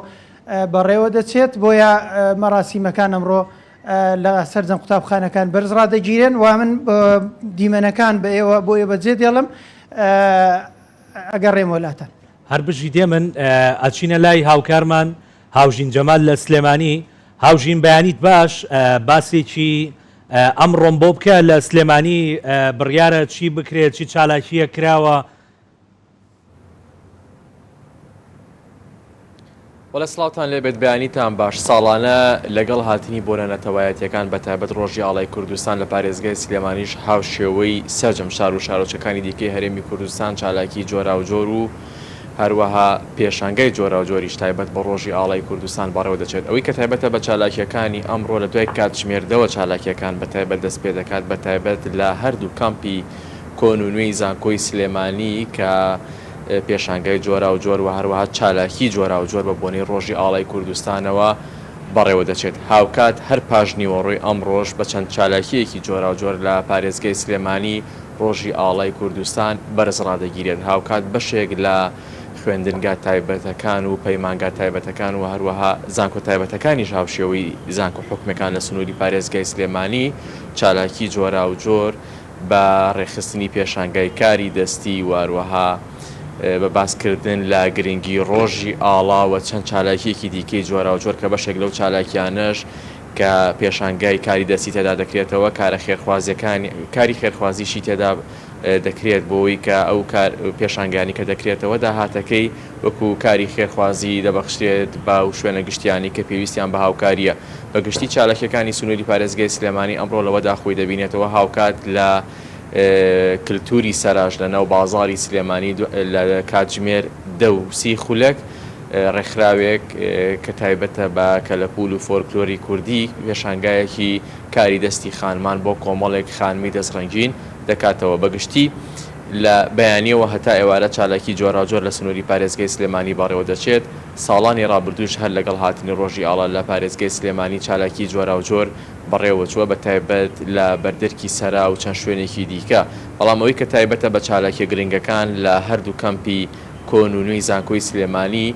بەڕێوە دەچێت بۆیە مەراسیمەکان ئەمڕۆ لە سەرجەم قوتابخانەکان بەرز ڕادەگیرێن و من دیمەنەکان بە ئێوە بۆ ئێوە بەجێ دێڵم ئەگەڕێم وەلاتان هەر بژی دێ من ئەچینە لای هاوکارمان هاوژین جەمال لە سلێمانی هاوژین بەیانیت باش باسێکی ئەمڕۆم بۆ بکە لە سلێمانی بڕیارە چی بکرێت چی چالاکیە کراوە وەلە سڵاوتان لێبێت بەیانیتان باش ساڵانە لەگەڵ هاتنی بۆرەنەتەوایەتیەکان بە تایبەت ڕۆژی ئاڵای کوردستان لە پارێزگای سلێمانیش هاوشێوەی سەرجەم شار و شارۆچەکانی دیکەی هەرێمی کوردستان چالاکی جۆرا و جۆر و هەروەها پێشانگای جۆرا و جۆریش تایبەت بە ڕۆژی ئاڵای کوردستان بەڕێوە دەچێت ئەوەی کە تایبەتە بە چالاکیەکانی ئەمڕۆ لە دوای کاتژمێردەوە چالاکیەکان بە تایبەت دەست پێ دەکات بە تایبەت لە هەردوو کەمپی کۆن و نوێی زانکۆی سلێمانی کە پێشانگای جۆرا و جۆر و هەروەها چالاکی جۆرا و جۆر بە بۆنەی ڕۆژی ئاڵای کوردستانەوە بەڕێوە دەچێت هاوکات هەر پاژنیوەڕۆی ئەم ڕۆژ بە چەند چالاکیەکی جۆرا و جۆر لە پارێزگای سلێمانی ڕۆژی ئاڵای کوردستان بەرز ڕادەگیرێت هاوکات بەشێک لە خوێندنگا تایبەتەکان و پەیمانگا تایبەتەکان و هەروەها زانکۆ تایبەتەکانی هاوشێوەی زانکۆ حکومەکان لە سنووری پارێزگای سلێمانی چالاکی جۆرا و جۆر بە ڕێخستنی پێشانگای کاری دەستی واروەها بە باسکردن لە گرنگی ڕۆژی ئاڵاوە چەند چالاکیەکی دیکەی جۆرا و جۆر کە بەشێک لەو چالاکیانش کە پێشانگای کاری دەستی تێدا دەکرێتەوە کارە خێرخوازیەکانی کاری خێرخوازیشی تێدا دەکرێت بۆەوەی کە ئەو پێشانگانی کە دەکرێتەوە داهاتەکەی وەکو کاری خێرخوازی دەبەخشرێت با و شوێنە گشتیانی کە پێویستیان بە هاوکاریە بە گشتی چالاکیەکانی سنووری پارێزگای سلێمانی ئەمڕۆ لەوەدا خۆی دەبینێتەوە هاوکات لە کللتوری سەراژ لە ناو بازاری سلێمانی لە کاتژمێر 10:30 خولەک ڕێکخراوێک کە تایبەتە بە کەلەپول و فۆرکلۆری کوردی پێشانگایەکی کاری دەستی خانمان بۆ کۆمەڵێک خانمی دەستڕەنگین دەکاتەوە بەگشتی لە بەیانیەوە هەتا ئێوارە چالاکی جۆرا جۆر لە سنووری پارێزگای سلێمانی بەڕێوە دەچێت ساڵانی ڕابردووش هەر لەگەڵ هاتنی ڕۆژی ئاڵا لە پارێزگای سلێمانی چالاکی جۆرا و جۆر بەڕێوە چووە بە تایبەت لە بەردەرکی سەرا و چەند شوێنێکی دیکە بەڵام ئەوەی کە تایبەتە بە چالاکی گرنگەکان لە هەردوو کەمپی کۆن و نوێی زانکۆی سلێمانی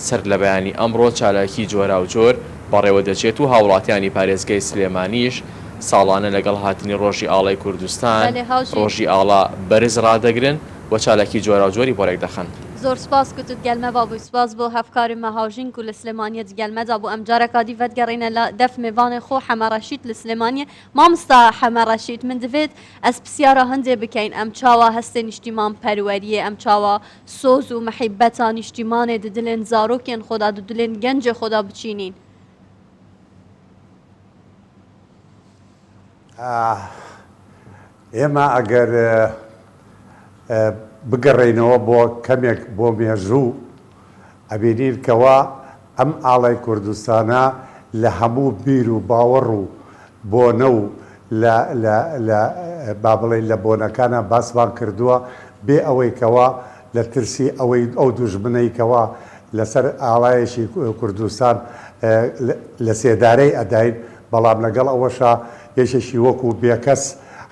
سەر لە بەیانی ئەمڕۆ چالاکی جۆرا و جۆر بەڕێوە دەچێت و هاوڵاتیانی پارێزگای سلێمانیش ساڵانە لەگەڵ هاتنی ڕۆژی ئاڵای کوردستان بەڵێ هاوژی. ڕۆژی ئاڵا بەرز ڕدەگرن و چالێکی جۆرا جۆری بۆرەك دەخەن. زۆر سپاس کوتت گەلمە بابووی سپاس بۆ هەفکارمە هاوژین و لە سلێمانیت گەلمەدا بۆ ئەم جارەکە دیڤەت گەڕینە لە دەف میێوانێ خۆ حەمەڕەشید لە سلێمانیە مامستا حەمەڕەشید من دەوێت ئەس پرسیارە هەندێ بکەین ئەم چاوە هەستێ نیشتیمان پەروەریە ئەم چاوە سۆز و مەحیبەتە نیشتیمانێ ددلێن زارۆکێن خۆدا ددلێن گەنجێ خۆدا بچینین. ئێمە ئەگەر بگەڕێنەوە بۆ کەمێک بۆ مێژوو ئەبینین کەوا ئەم ئاڵای کوردستانە لە هەموو بیر و باوەڕ و بۆنە و با بڵێن لە بۆنەکانە باسمان کردووە بێ ئەوەی کەوا لە ترسی ئەوەی ئەو دوژمنەی کەوا لەسەر ئاڵایەکی کوردستان لە سێدارەی ئەداین بەڵام لەگەڵ ئەوەشە یەکێکی وەکو بێکەس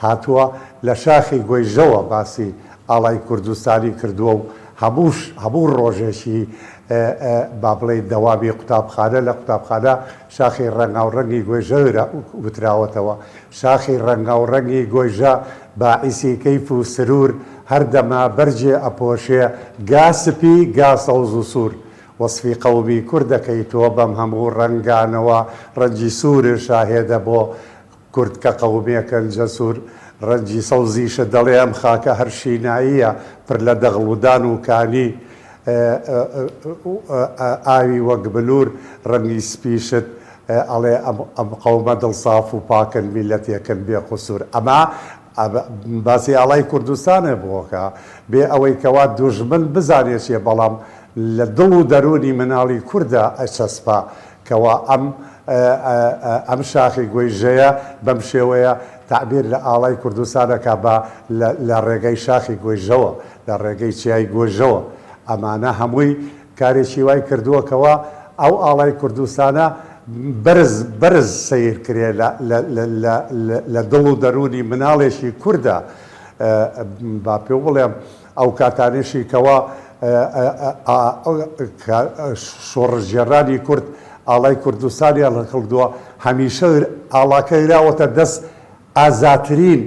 هاتووە لە شاخی گۆیژەوە باسی ئاڵای کوردستانی کردووە و هەموو ڕۆژێکی با بڵێ دەوامی قوتابخانە لە قوتابخانە شاخی ڕەنگاوڕەنگی گۆیژە وتراوەتەوە شاخی ڕەنگاوڕەنگی گۆیژە باعیسی کەیف و سرور هەردەما بەرجێ ئەپۆشێ گاسپی گاسەوز و سوور وەصفی قەومی کوردەکەیتەوە بەم هەموو ڕەنگانەوە ڕەنجی سوورش شاهێدە بۆ کورد کە قەومێکن جەسوور ڕەنجی سەوزیشە دەڵێ ئەم خاکە هەر شیناییە پر لە دەغڵودان و کانی ئاوی وەک بلور ڕەنگی سپیشت ئەڵێ ئەم قەومە دڵساف و پاکن میلەتێکن بێ قوسوور ئەمە باسی ئاڵای کوردستانە بۆکە بێ ئەوەی کەوا دوژمن بزانێتیە بەڵام لە دڵ و دەرونی مناڵی کووردە ئەچەسپا کەوا ئەم شاخی گۆیژەیە بەم شێوەیە تعبیر لە ئاڵای کوردستانەکە بە لە ڕێگەی شاخی گۆیژەوە لە ڕێگەی چیای گۆژەوە ئەمانە هەمووی کارێکی وای کردووەکەوە ئەو ئاڵای کوردستانە بەرز سیر کرێ لە دڵ و دەرونی مناڵێکی کووردە با پێ بڵێم ئەو کاتانێشی کەوا شۆڕژێڕانی کورد ئاڵای کوردستانیان هەڵکردووە هەمیشە ئاڵاکە هێراوەتە دەست ئازاترین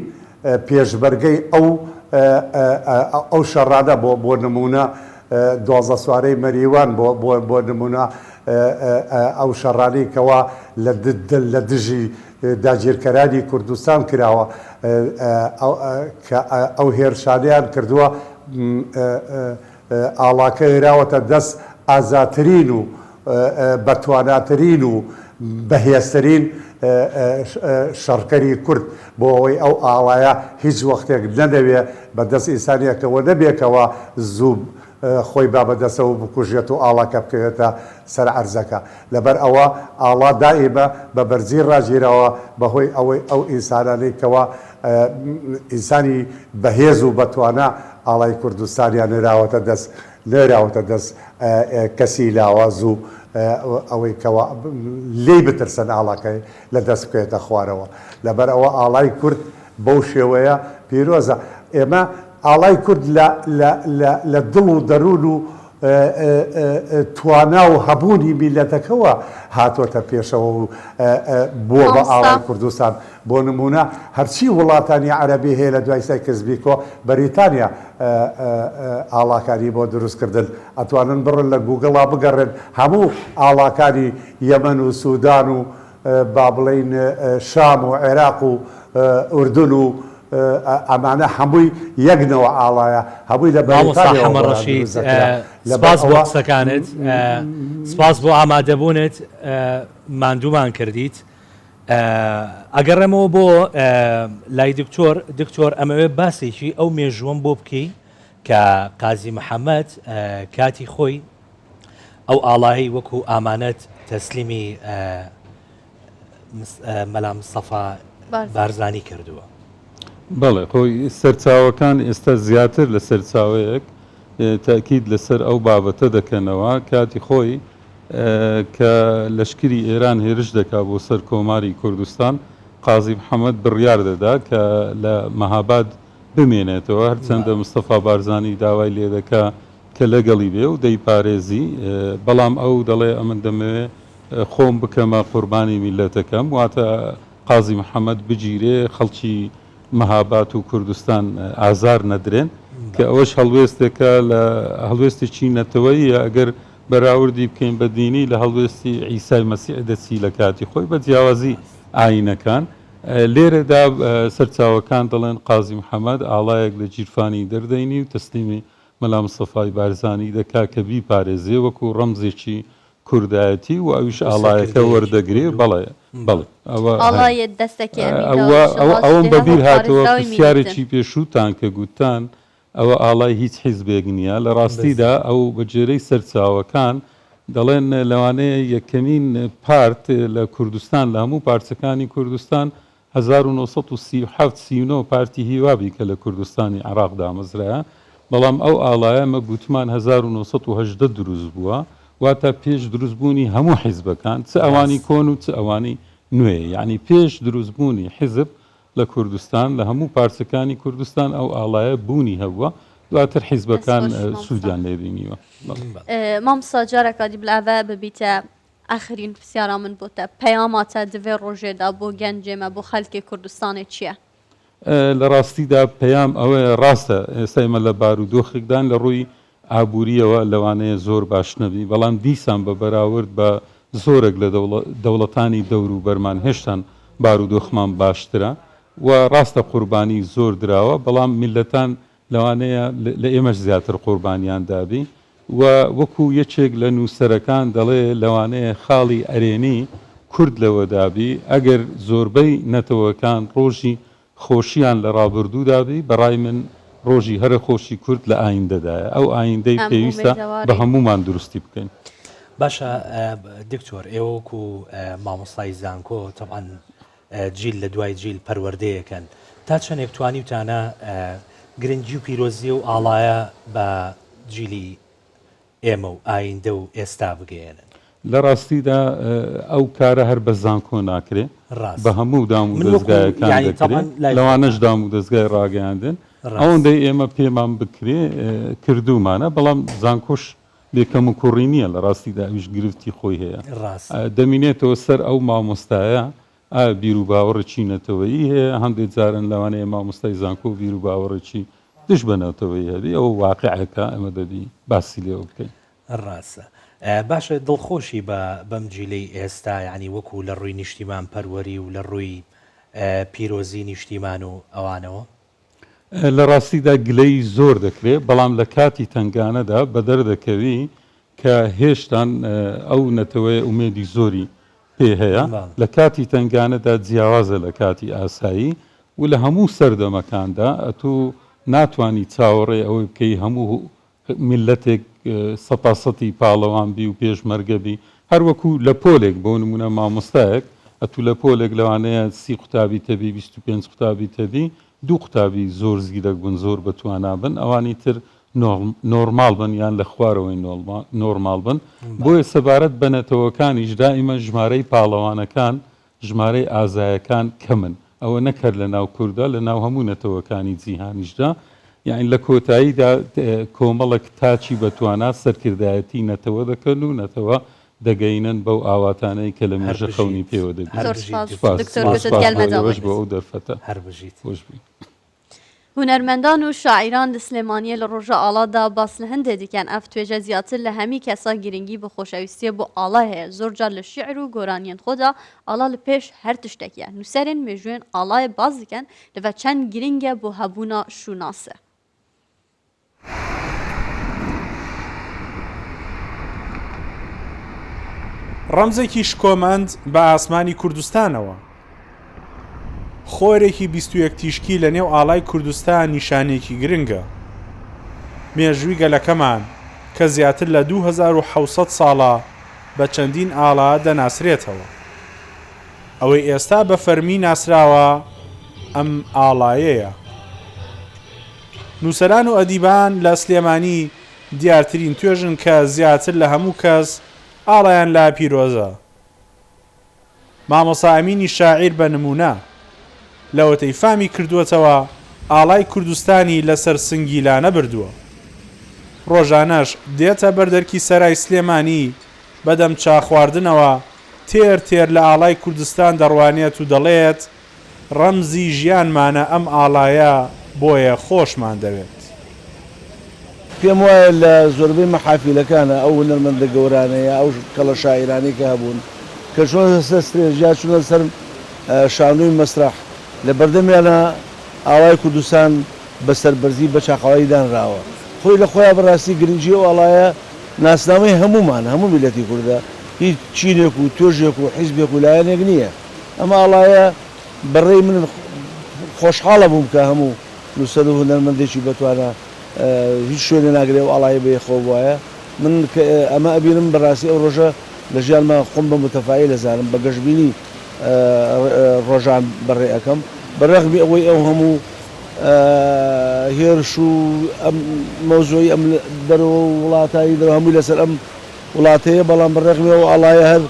پێشبەرگەی ئەو شەڕانە بۆ نمونە دوازە سوارەی مەریوان بۆ نمونە ئەو شەڕانەی کەوا لە دژی داگیرکەرانی کوردستان کراوە ئەو هێرشانیان کردووە ئاڵاکە هێراوەتە دەست ئازاترین و بەتواناترین و بەهێزترین شەڕکەری کورد بۆ ئەوەی ئەو ئاڵایە هیچ وەختێک نەدەوێت بەدەست ئینسانیەکەوە نەبێکەوە زوو خۆی با بەدەستەوە بکوژێت و ئاڵاکە بکەوێتە سەر عەرزەکە لەبەر ئەوە ئاڵا دائیمە بە بەرزی ڕاگیرەوە بەهۆی ئەوەی ئەو ئینسانانەی کەوا ئینسانی بەهێز و بەتوانە ئاڵای کوردستانیان نێراوەتە دەست کەسی لاواز و ئەوەی کەوا لێی بترسن ئاڵاکەی لە دەست بکەوێتە خوارەوە لەبەر ئەوە ئاڵای کورد بەو شێوەیە پیرۆزە ئێمە ئاڵای کورد لە دڵ و دەروون و توانا و هەبوونی میلەتەکەەوە هاتوۆتە پێشەوە و بۆ بە ئاڵای کوردستان بۆ نمونە هەرچی وڵاتانی عەرەبی هەیە لە دوای سای کەسبیکۆ بەریتانیا ئاڵاکانی بۆ دروستکردن ئەتوانن بڕن لە گوگڵا بگەڕێن هەموو ئاڵاکانی یەمەن و سوودان و با بڵێن شام و عێراق و ئوردن و ئەمانە هەمووی یەکنەوە ئاڵایە هەمووی لە بەڕەشید سپاس بۆ قسەکانت سپاس بۆ ئامادەبوونت ماندوومان کردیت ئەگەڕێمەوە بۆ لای دکتۆر ئەمەوێ باسێکی ئەو مێژووەم بۆ بکەی کە قازی محەممەد کاتی خۆی ئەو ئاڵایی وەکو ئامانەت تەسلیمی مەلا مستەفا بارزانی کردووە بەڵێ خۆی سەرچاوەکان ئێستا زیاتر لە سەرچاوەیەک تاکید لەسەر ئەو بابەتە دەکەنەوە کاتی خۆی کە لەشکری ئێران هێرش دەکا بۆ سەر کۆماری کوردستان قازی محەممەد بڕیار دەدا کە لە مەهاباد بمێنێتەوە هەرچەندە مستەفا بارزانی داوای لێ دەکا کە لەگەڵی بێ و دەیپارێزی بەڵام ئەو دەڵێ ئەمن دەمەوێت خۆم بکەمە قوربانی میلەتەکەم واتە قازی محەممەد بگیرێ خەڵکی مەهابات و کوردستان ئازار نەدرێن کە ئەوەش هەڵوێستێکە لە هەڵوێستێکی نەتەوەیە ئەگەر بەراوردی بکەین بە دینی لە هەڵوێستی ئیسای مەسیح دەچی لە کاتی خۆی بە جیاوازی ئاینەکان لێرەدا سەرچاوەکان دەڵێن قازی محەممەد ئاڵایەک لە جیرفانی دەردەینی و تەسلیمی مەلا مستەفای بارزانی دەکا کە بیپارێزێ وەکو ڕەمزێکی کوردایەتی و ئەویش ئاڵایەکە وەردەگرێ بەڵێ بەڵێ ئەوەم بەبیر هاتەوە پرسیارێکی پێشووتان کە گوتان ئەوە ئاڵای هیچ حیزبێک نییە لە ڕاستیدا ئەو بەجێرەی سەرچاوەکان دەڵێن لەوانەیە یەکەمین پارت لە کوردستان لە هەموو پارچەکانی کوردستان 1937 پارتی هیوابی کە لە کوردستانی عێراق دامەزرایە بەڵام ئەو ئاڵایە مە گوتمان 1970 دروست بووە واتە پێش دروستبوونی هەموو حیزبەکان چ ئەوانی کۆن و چ ئەوانی نوێ یعنی پێش دروستبوونی حیزب لە کوردستان لە هەموو پارچەکانی کوردستان ئەو ئاڵایە بوونی هەبووە دواتر حیزبەکان سوودیان لێبینیوە مامسا جارێکا دیبلاڤە ببیتە ئاخرین پرسیارا من بۆتە پەیاماتە divê ڕۆژێدا بۆ گەنجێمە بۆ خەڵکی کوردستانی چییە؟ لە ڕاستیدا پەیام ئەوەیە ڕاستە ئێستایمە لە بارودۆخێکدان لە ڕووی ئابوووریەوە لەوانەیە زۆر باش نەبی بەڵام دیسان بە بەراورد بە زۆرێک لە دەوڵەتانی دەور و بەرمان هێشتان بارودۆخمان باشترە و ڕاستە قوربانی زۆر دراوە بەڵام میلەتان لەوانەیە لە ئێمەش زیاتر قوربانیان دابی و وەکو یەکێک لە نووسەرەکان دەڵێ لەوانەیە خاڵی ئەرێنی کورد لەوە دابی ئەگەر زۆربەی نەتەوەکان ڕۆژی خۆشییان لە ڕابردوو دابی بەڕای من ڕۆژی هەرە خۆشی کورد لە ئایندەدایە ئەو ئایندەی پێویستە بە هەمومان دروستی بکەین باشە دکتۆر ئێوەکو مامۆستای زانکۆ تەبعاً جیل لە دوای جیل پەروەردەیەکەن تا چەندێک توانیوتانە گرنگی و پیرۆزی و ئاڵایە بە جیلی ئێمە و ئایندە و ئێستا بگەێنن لە ڕاستیدا ئەو کارە هەر بە زانکۆ ناکرێ بە هەموو دام و دەستگایەکان دەکرێت لەوانەش دام و دەستگای ڕاگەیاندن ئەوەندەی ئێمە پێمان بکرێ کردومانە بەڵام زانکۆش بێکەم و کوڕی نییە لە ڕاستیدا ئەویش گرفتی خۆی هەیە دەمینێتەوە سەر ئەو مامۆستایە بیر و باوەڕێکی نەتەوەیی هەیە هەندێک جارن لەوانەیە مامۆستای زانکۆ بیر و باوەڕێکی دش بەنەوەی هەبی ئەو واقعەکە ئەمە دەبی باسی لێەوە بکەین ڕاستە باشە دڵخۆشی بەم جیلەی ئێستا ینی وەکو لە ڕووی نیشتیمان پەروەری و لە ڕووی پیرۆزی نیشتیمان و ئەوانەوە لە ڕاستیدا گلەی زۆر دەکرێت بەڵام لە کاتی تنگانەدا بە دەردەکەوی کە هێشتان ئەو نەتەوەی ئومێدی زۆری پێ هەیە لە کاتی تنگانەدا جیاوازە لە کاتی ئاسایی و لە هەموو سەردەمەکاندا ئەتوو ناتوانی چاوەڕێ ئەوەی بکەی هەموو میلەتێک سەپاسەتی پاڵەوان بی و پێشمەرگەبی هەروەکو لە پۆلێک بۆ نمونە مامۆستایەک ئەتوو لە پۆلێک لەوانەیە 30 قوتابی تەبی 25 قوتابی تەبی 2 قوتابی زۆر زیرەک بن زۆر بەتوانە بن ئەوانی تر نۆرمال بن یان لە خوارەوەی نۆرمال بن بۆیە سەبارەت بە نەتەوەکانیش دائیمە ژمارەی پاڵەوانەکان ژمارەی ئازایەکان کەمن ئەوە نەکرد لە ناو کووردا لە ناو هەموو نەتەوەکانی جیهانیشدا یعنی لە کۆتاییدا کۆمەڵک تاچی بەتوانات سەرکردایەتی نەتەوە دەکەن و نەتەوە دەگەینن بەو ئاواتانەی کە لە مێژە خەونی پێوە دەبێت بە ئەو دەرفەتە هەر بژیت خۆش بی هونەرمەندان و شاعیران لە سلێمانیە لە ڕۆژە ئاڵادا باس لە هەندێک دیکەن ئەف توێژە زیاتر لە هەمی کەسا گرنگی بە خۆشەویستیە بۆ ئاڵا هەیە زۆر جار لە شیعر و گۆرانیان خۆدا ئاڵا لە پێش هەر تشتێکیە نووسەرێن مێژوێن ئاڵایە باز دیکەن لەڤە چەند گرنگە بۆ هەبوونا شوناسە ڕەمزێکی شکۆمەند بە ئاسمانی کوردستانەوە خۆرێکی 21 تیشکی لە نێو ئاڵای کوردستان نیشانێکی گرنگە مێژووی گەلەکەمان کە زیاتر لە 2700 ساڵە بە چەندین ئاڵا دەناسرێتەوە ئەوەی ئێستا بە فەرمی ناسراوە ئەم ئاڵایەیە نووسەران و ئەدیبان لە سلێمانی دیارترین توێژن کە زیاتر لە هەموو کەس ئاڵایان لا پیرۆزە مامۆستا ئەمینی شاعیر بە نمونە لەوەتەی فامی کردووەتەوە ئاڵای کوردستانی لەسەر سنگیلانە بردووە ڕۆژانەش دێتە بەردەرکی سەرای سلێمانی بەدەم چاخواردنەوە تێر تێر لە ئاڵای کوردستان دەڕوانێت و دەڵێت ڕەمزی ژیانمانە ئەم ئاڵایە بۆیە خۆشمان دەوێت. پێم وایە لە زۆربەی مەحافیلەکانە ئەو هونەرمەندە گەورانەیە ئەو کەڵە شاعیرانی کە هەبوون کە چۆنە سەر سترێژیا چونە سەر شانووی مەسرح لە بەردەمیانە ئاڵای کوردستان بە سەربەرزی بە چاقاوایی دانراوە. خۆی لە خۆیان بەڕاستی گرنگی و ئاڵایە ناسنامەی هەمومان هەموو میلەتی کوردە هیچ چینێک و تۆژێک و حیزبێک و لایەنێک نییە. ئەمە ئاڵایە بەڕێی من خۆشحاڵە بووم کە هەموو نووسەر و هونەرمەندێکی بەتوانە هیچ شوێنە ناگرێ و ئاڵایە بەیەخۆ وایە من ئەمە ئەبینم بەڕاستی ئەو ڕۆژە لە ژیانمە خۆم بە متەفاعی لەزانم بە گەشتبینی ڕۆژان بەڕێ ئەەکەم بەڕێخبی ئەوەی ئەو هەموو هێرش و ئەم مەوزۆی ئەم دەرەوە وڵاتایی دەرەوە هەمووی لەسەر ئەم وڵاتەیە بەڵام بەڕێخمی ئەو ئاڵایە هەر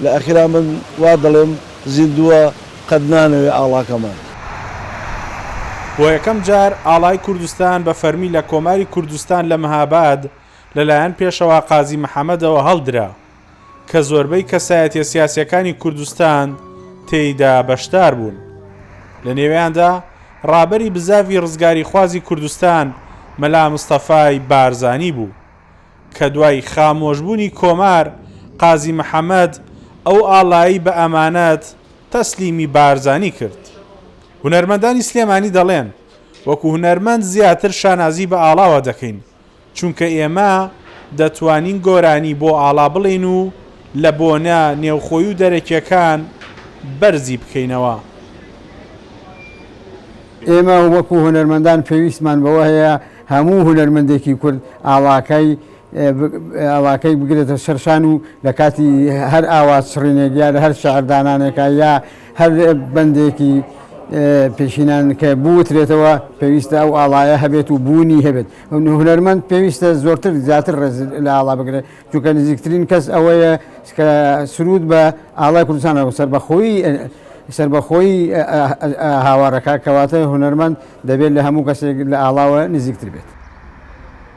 لە ئەخیرا من وا دەڵێم زیندووە قەت نانەوێ ئاڵاکەمان. بۆ یەکەم جار ئاڵای کوردستان بە فەرمی لە کۆماری کوردستان لە مەهاباد لەلایەن پێشەوا قازی محەممەدەوە هەڵدرا کە زۆربەی کەسایەتیە سیاسیەکانی کوردستان تێیدا بەشدار بوون. لە نێویاندا ڕابەری بزاوی ڕزگاری خوازی کوردستان مەلا مستەفای بارزانی بوو کە دوای خامۆشبوونی کۆمار قازی محەممەد ئەو ئاڵایی بە ئەمانەت تەسلیمی بارزانی کرد. هونەرمەندانی سلێمانی دەڵێن وەکو هونەرمەند زیاتر شانازی بە ئاڵاوە دەکەین چونکە ئێمە دەتوانین گۆرانی بۆ ئاڵا بڵین و لە بۆنە نێوخۆی و دەرەکیەکان بەرزی بکەینەوە. ئێمە وەکو هونەرمەندان پێویستمان بەوە هەیە هەموو هونەرمەندێکی کورد ئاڵاکەی بگرێتە سەرشان و لە کاتی هەر ئاواز سڕینێک یا لە هەر شەعردانانێکە یا هەر بەندێکی پێشینان کە بوترێتەوە پێویستە ئەو ئاڵایە هەبێت و بوونی هەبێت. هونەرمەند پێویستە زۆرتر زیاتر ڕێز لە ئاڵا بگرێت چونکە نزیکترین کەس ئەوەیە کە سرود بە ئاڵای کوردستانەوە سربەخۆی هاوارەکە کەواتە هونەرمەند دەبێت لە هەموو کەسێک لە ئاڵاوە نزیکتر بێت.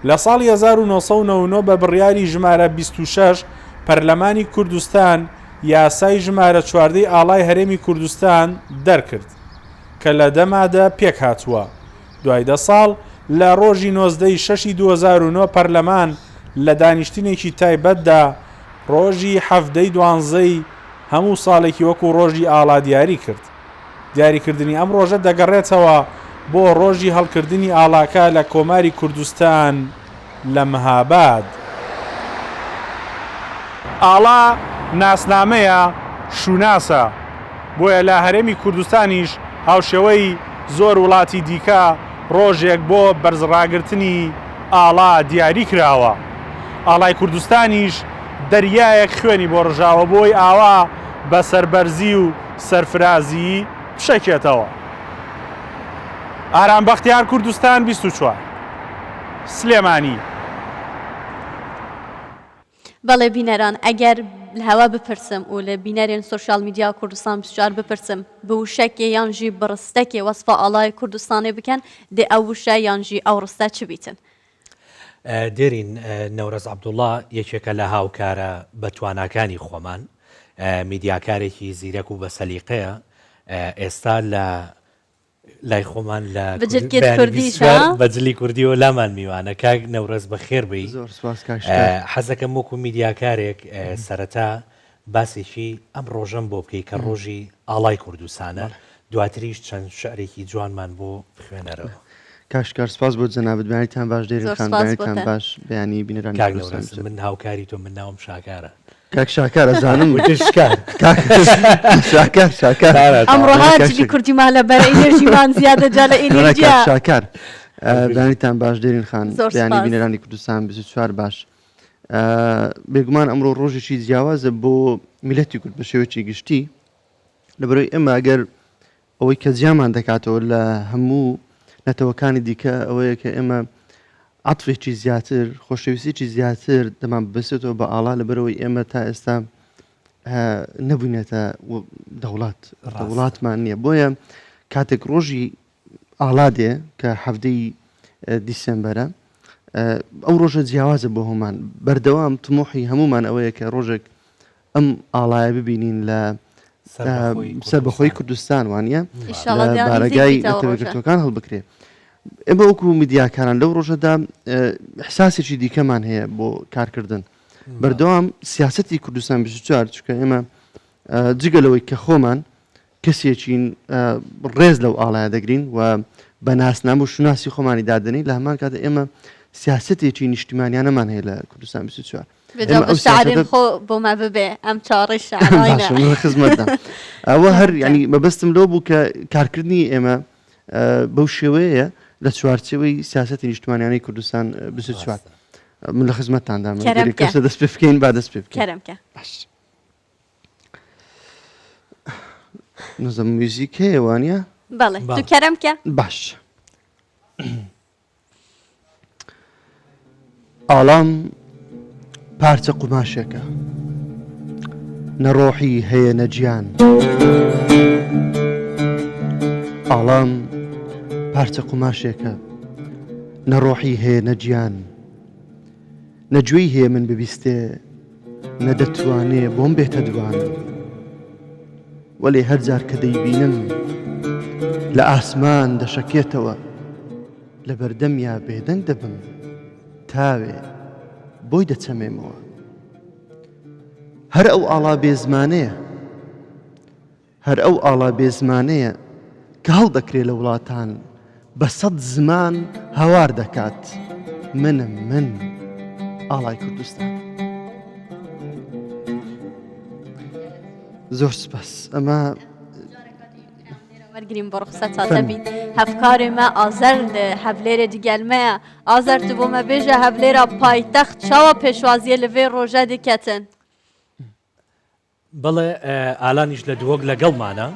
لە ساڵی 1999 بە بڕیاری ژمارە 26 پەرلەمانی کوردستان یاسای ژمارە 14 ئاڵای هەرێمی کوردستان دەرکرد کە لە دەمادا پێک هاتووە. دوای 10 ساڵ لە ڕۆژی 19 شەشی 2009 پەرلەمان لە دانیشتنێکی تایبەتدا ڕۆژی 7 دوانزەی هەموو ساڵێکی وەکو ڕۆژی ئاڵا دیاری کرد. دیاریکردنی ئەم ڕۆژە دەگەڕێتەوە بۆ ڕۆژی هەڵکردنی ئاڵاکە لە کۆماری کوردستان لە مەهاباد. ئاڵا ناسنامەیە شوناسە بۆیە لە هەرێمی کوردستانیش هاوشێوەی زۆر وڵاتی دیکە ڕۆژێک بۆ بەرزڕاگرتنی ئاڵا دیاری کراوە. ئاڵای کوردستانیش دەریایەک خوێنی بۆ ڕژاوە بۆی ئاوا بە سەربەرزی و سەرفرازی بشەکێتەوە. ئارام بەختیار کوردستان 24 سلێمانی. بەڵێ بینەران ئەگەر هەوا بپرسم و لە بینەرێن سوۆشال میدیا کوردستان 24 بپرسم بە وشەکێ یانژی بڕستەکێ وەسفە ئاڵای کوردستانێ بکەن دێ ئەو وشە یانژی ئەو ڕستە چ بیتن؟ دێرین نەورەز عەبدوڵڵا یەکێکە لە هاوکارە بەتواناکانی خۆمان میدیاکارێکی زیرەک و بە سەلیقەیە ئێستا لە لای خۆمان لە بەجلی کوردی و لامان میوانە کاک نەورەز بەخێر بی حەزەکەم وەکو میدیاکارێک سەرەتا باسێکی ئەم ڕۆژەم بۆ بکەی کە ڕۆژی ئاڵای کوردستانە دواتریش چەند شعرێکی جوانمان بۆ بخوێنەرەوە. کاشکار سپاس بۆ جەنابەتبیانیتان باش دێرین خانبیانیتان باش بەیانی بینەرانی کوردستان. من هاوکاری تۆ من ناوم شاکارە. کاک شاکار ئەزانم ئەمڕۆ هاجلی کوردیمان لە بەر ئێنێرژیمان زیادە جا لە ئێنێرژیا شاکار بەیانیتان باش دێرین خان بەیانی بینەرانی کوردستان 24 باش. بێگومان ئەمڕۆ ڕۆژێکی جیاوازە بۆ میلەتی کورد بە شێوەیەکی گشتی لەبەرەوەی ئێمە ئەگەر ئەوەی کە جیامان دەکاتەوە لە هەموو نەتەوەکانی دیکە ئەوەیە کە ئێمە عەتفێکی زیاتر خۆشەویستێکی زیاتر دەمان ببەسێتەوە بە ئاڵا لەبەرەوەی ئێمە تا ئێستا نەبووینێتە دەوڵاتمان نییە. بۆیە کاتێک ڕۆژی ئاڵا دێ کە 7 دیسەمبەرە ئەو ڕۆژە جیاوازە بۆ هەمان بەردەوام تمۆحی هەمومان ئەوەیە کە ڕۆژێک ئەم ئاڵایە ببینین لە سەربەخۆی کوردستان وانە بارگای نەتەوەیەکگرتوەکان هەڵبکرێ. ئێمە وەکو میدیاکاران لەو ڕۆژەدا حساسێکی دیکەمان هەیە بۆ کارکردن. بەردەوام سیاسەتی کوردستان 24 چکە ئێمە جگەلەوەی کە خۆمان کەسێکین ڕێز لەو ئاڵایە دەگرین و بە ناسنام و شوناسی خۆمانی دادنی لە هەمان کاتە ئێمە سیاسەتێکی نیشتیمانیانەمان هەیە لە کوردستان 24. شعرین خۆ بۆمە ببێ ئەم چاڕی شعرانە خزمەتدا ئەوە هەر ینی مەبەستم لەو بوو کە کارکردنی ئێمە بەو شێوەیە لە چوارچەوەی سیاسەتی نیشتیمانیانەی کوردستان 24. من لە خزمەتتاندا کەسە دەست پێ بکەین با دەست پێ بکەین. نزم موزیک هەیە وانە؟ بەڵێ تو کەرەم کە؟ باش. ئاڵام پارچە قوماشێکە نەڕۆحی هەیە نەجیان. ئاڵام پارچە قوماشێکە نەڕۆحی هەیە نەجیان. نەجوێی هەیە من ببیستێ نەدەتوانێ بۆم بێتە دوان. وەلێ هەرجار کە دەیبینم لە ئاسمان دەشەکێتەوە لە بەردەمیا بێدەنگ دەبم تاوێ بۆی دەچەمێمەوە. هەر ئەو ئاڵا بێزمانەیە هەر ئەو ئاڵا بێزمانەیە کە هەڵدەکرێ لە وڵاتان بە 100 زمان هەوار دەکات. منم من ئاڵای کوردستان. زۆر سپاس. ئەمە وەرگرین بۆ ڕخسەتا دەبین هەفکارێمە ئازەر لە هەولێرە دیگەلمەیە ئازەر تو بۆمە بێژە هەولێرە پایتەخت چاوە پێشوازیە لەوێ ڕۆژە دکەتن. بڵێ ئالانیش لە دووەک لەگەڵمانە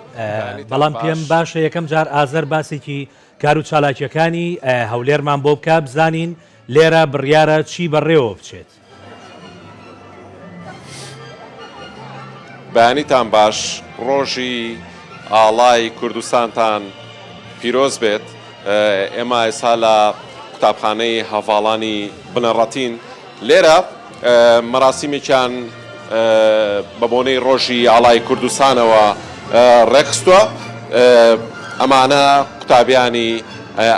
بەڵام پێم باشە یەکەم جار ئازەر باسێکی کار و چالاکیەکانی هەولێرمان بۆ بکە بزانین لێرە بڕیارە چی بەڕێوە بچێت. بەیانیتان باش ڕۆژی ئاڵای کوردستانتان پیرۆز بێت. ئێمە ئێستا لە قوتابخانەی هەڤاڵانی بنەڕەتین لێرە مەراسیمێکیان بە بۆنەی ڕۆژی ئاڵای کوردستانەوە ڕێکخستووە. ئەمانە قوتابیانی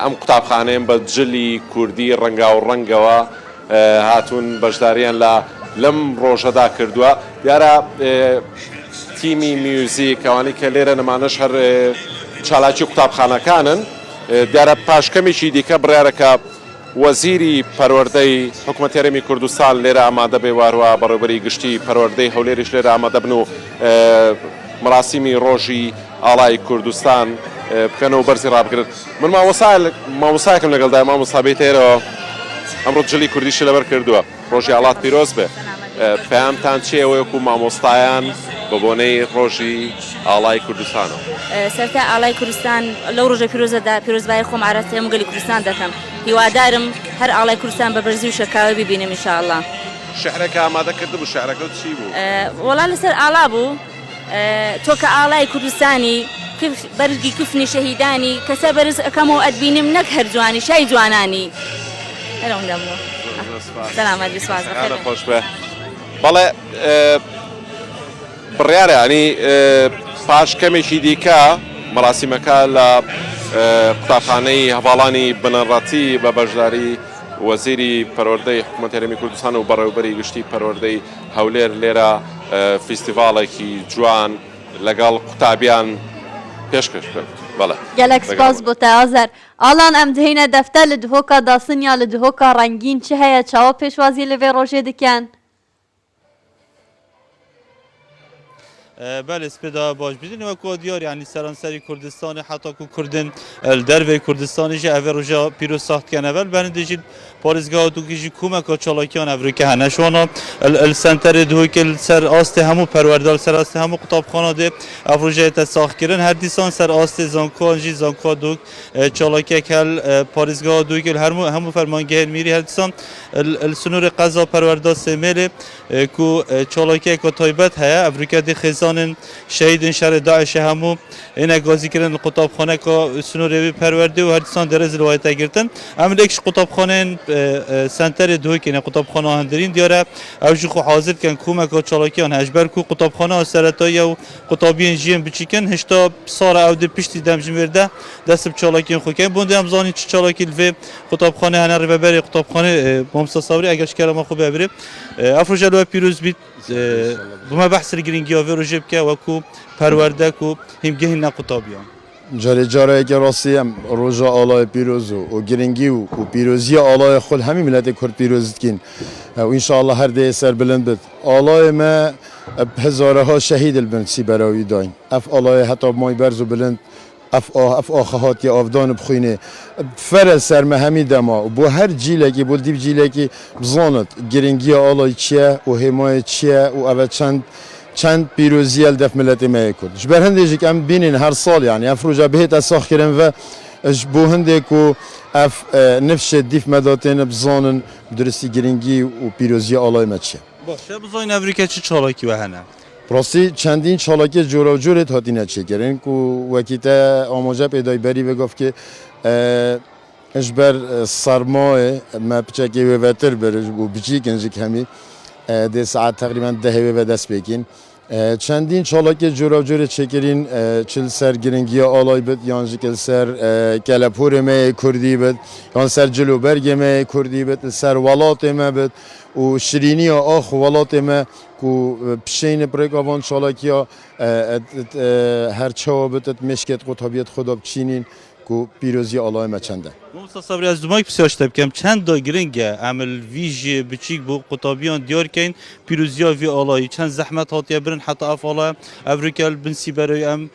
ئەم قوتابخانەیان بە جلی کوردی ڕەنگا و ڕەنگەوە هاتوون بەشداریان لەم ڕۆژەدا کردووە. دیارە تیمی میوزیک ئەوانی کە لێرە نەمانەش هەر چالاکی قوتابخانەکانن. دیارە پاشکەمێکی دیکە بڕیارەکە وەزیری پەروەردەی حکوومەتی هەرێمی کوردستان لێرە ئامادە بێ واروە بەڕێوەبەری گشتی پەروەردەی هەولێریش لێرە ئامادە بن و مراسیمی ڕۆژی ئاڵای کوردستان بکەنەوە بەرزی ڕابگرن. من مامۆسایەکم لەگەڵدای مامۆستا بێتێرەوە ئەمڕۆ جلی کوردیشی لەبەر کردووە. ڕۆژی ئاڵات پیرۆز بێ. پێیانتان چێ وەکو مامۆستایان بە بۆنەی ڕۆژی ئاڵای کوردستانەوە؟ سەرتا ئاڵای کوردستان لەو ڕۆژە پیرۆزەدا پیرۆزبای خۆم ئاراستە هەموو گەلی کوردستان دەکەم. هیوادارم هەر ئاڵای کوردستان بە بەرزی و شەکاوی ببینم ئینشاءڵڵا. شعرێکە ئامادە کردبوو. شعرەکە چی بوو؟ وەڵا لەسەر ئاڵا بوو. تۆ کە ئاڵای کوردستانی بەرگی کفنی شەهیدانی کەسە بەرز ئەەکەمەوە ئەدبینم نەک هەر جوانی شای جوانانی. هەرەوەندە بووە. سەلامەت بسواز خۆش بێ. بەڵێ بڕیارە ینی پاش کەمێکی دیکە مەراسیمەکە لە قوتابخانەی هەڤاڵانی بنەڕەتی بە بەشداری وەزیری پەروەردەی حکوومەتی هەرێمی کوردستان و بەڕێوەبەری گشتی پەروەردەی هەولێر لێرە فیستیڤاڵێکی جوان لەگەڵ قوتابیان پێشکەش کرد. بەڵێ gelek spas بۆ te ئازەر. ئاڵان ئەم دهینە دەفتەر لە دهۆکە داسنیا لە دهۆکە ڕەنگین چ هەیە چاوە پێشوازی لەوێ ڕۆژێ دکەن؟ بله سپیدا باش بدین و کو دیار یعنی سرانسری کردستان حتی کو کردن دروی کردستانی جه اوه روژا پیروز ساخت کنه اول برند دیجید پارزگاه تو کیجی کومه که چالاکیان افریقه هنشوانا السنتر دوی که سر آست همو پروردال سر آست همو قطابخانه ده افروژه تساخت کردن هر دیسان سر آست زانکوان جی زانکوا دوک چالاکی که پارزگاه دوی که همو فرمانگه میری هر دیسان السنور قضا پروردال سمیل کو چالاکی که تایبت هیا افریقه دی خزان کردستان شهید شهر داعش همو این گازی کردن قطابخانه که سنوری پرورده و هردستان درز روایت گرفتن اما یکش قطابخانه سنتر دوی که قطابخانه هندرین دیاره اوجی خو حاضر کن کومک چالاکیان هجبر کو قطابخانه سرتایی و قطابین جیم بچیکن هشتا سال او د پشتی دمجم ورده دست به چالاکیان خو که بونده هم زانی چه چالاکی الوی قطابخانه هنر ببری قطابخانه مامستا صبری اگر کلام خوب ببری افروج لو پیروز بیت بما بحث الجرينجي وفيروجيب كا وكو پروردك و هم جهين قطابيان جاره که راستی هم روزا آلای پیروز و گرینگی و پیروزی آلای خود همین ملت کرد پیروز کن و انشاءالله هر ده سر بلند بد آلای ما هزاره ها شهید البند سی براوی داین اف آلای حتی مای برز و بلند اف آخهات یا آفدان بخوینه فرز سر مهمی دما و با هر جیله که بول دیو جیله که بزاند گرینگی آلای چیه و همای چیه و اول چند پیروزی الدف ملت ما کرد. جبر هندی که ام بینین هر سال یعنی افروجا بهت اساخ کردن و بو هندی کو اف نفش دیف مداتین بزانن درستی گرینگی و پیروزی آلای ما چیه. باشه بزاین افریقا چه چالاکی و هنه. راستی چندین چالاکی جورا جورت هاتی نچه کردن کو وکیتا آموزه پیدای بری و گفت که اجبر سرمایه ما بچکی و وتر برج و بچی کنجی کمی ده ساعت تقریبا 10 و دست بکین چندین چالاکی جورا جور چکرین چل سر گرینگی آلای بد یانجی کل سر کلپور می کردی بد یان سر جلوبرگ می کردی بد سر ولات می بد و شیرینی آخ ولات ما کو پشین برگاوان چالاکی هر چه بد مشکت قطبیت خدا بچینین کو پیروزی آلای ما چنده. مامستا صبری از دومای بسیارش تبکم چند دا گرینگه عمل ویژ بچیک بو قطابیان دیار کن پیروزی وی آلای چند زحمت هاتیه برن حتی اف آلای افریقا بنسی برای ام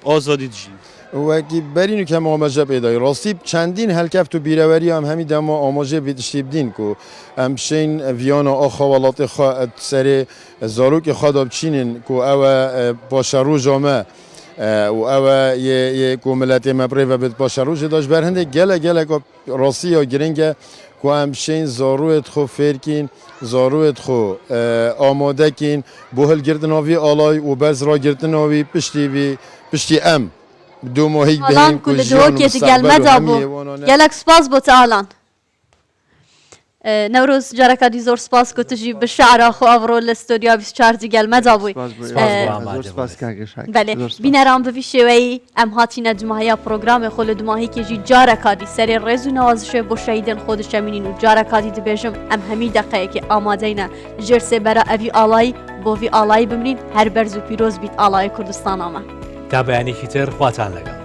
آزادی دجین. وکی برینو که آماجه پیدای راستی چندین هلکف تو بیروری هم همی دما آماجه بیدشتیب دین کو ام شین ویانا آخوالات خا سر زاروک خداب چینن کو او باشرو جامه و او یه کوملت مبری و بد باشروج داشت بر هنده گله که راستی یا گرینگه که همشین زارویت خو فرکین زارویت خو آماده کین بوهل گردناوی آلای و بز را گردناوی پشتی ام دو ماهی بهیم که جان مستقبل و همیه وانانه گلک سپاس بوت آلان نوروز جارکادی زور سپاس که تجی به شعر خو آورو الاستودیو 24 دیگل مدابوی بله بینرام به ویشوی ام هاتی نجمعیا پروگرام خود دماهی که جی جارکادی سری رزو نوازش با شهیدن خودش امینین و جارکادی دبیجم ام همی دقیقه که آماده نه جرسه برا اوی آلای با وی آلای بمرین هر برز و پیروز بیت آلای کردستان آمه تا بیانی کتر خواتان لگم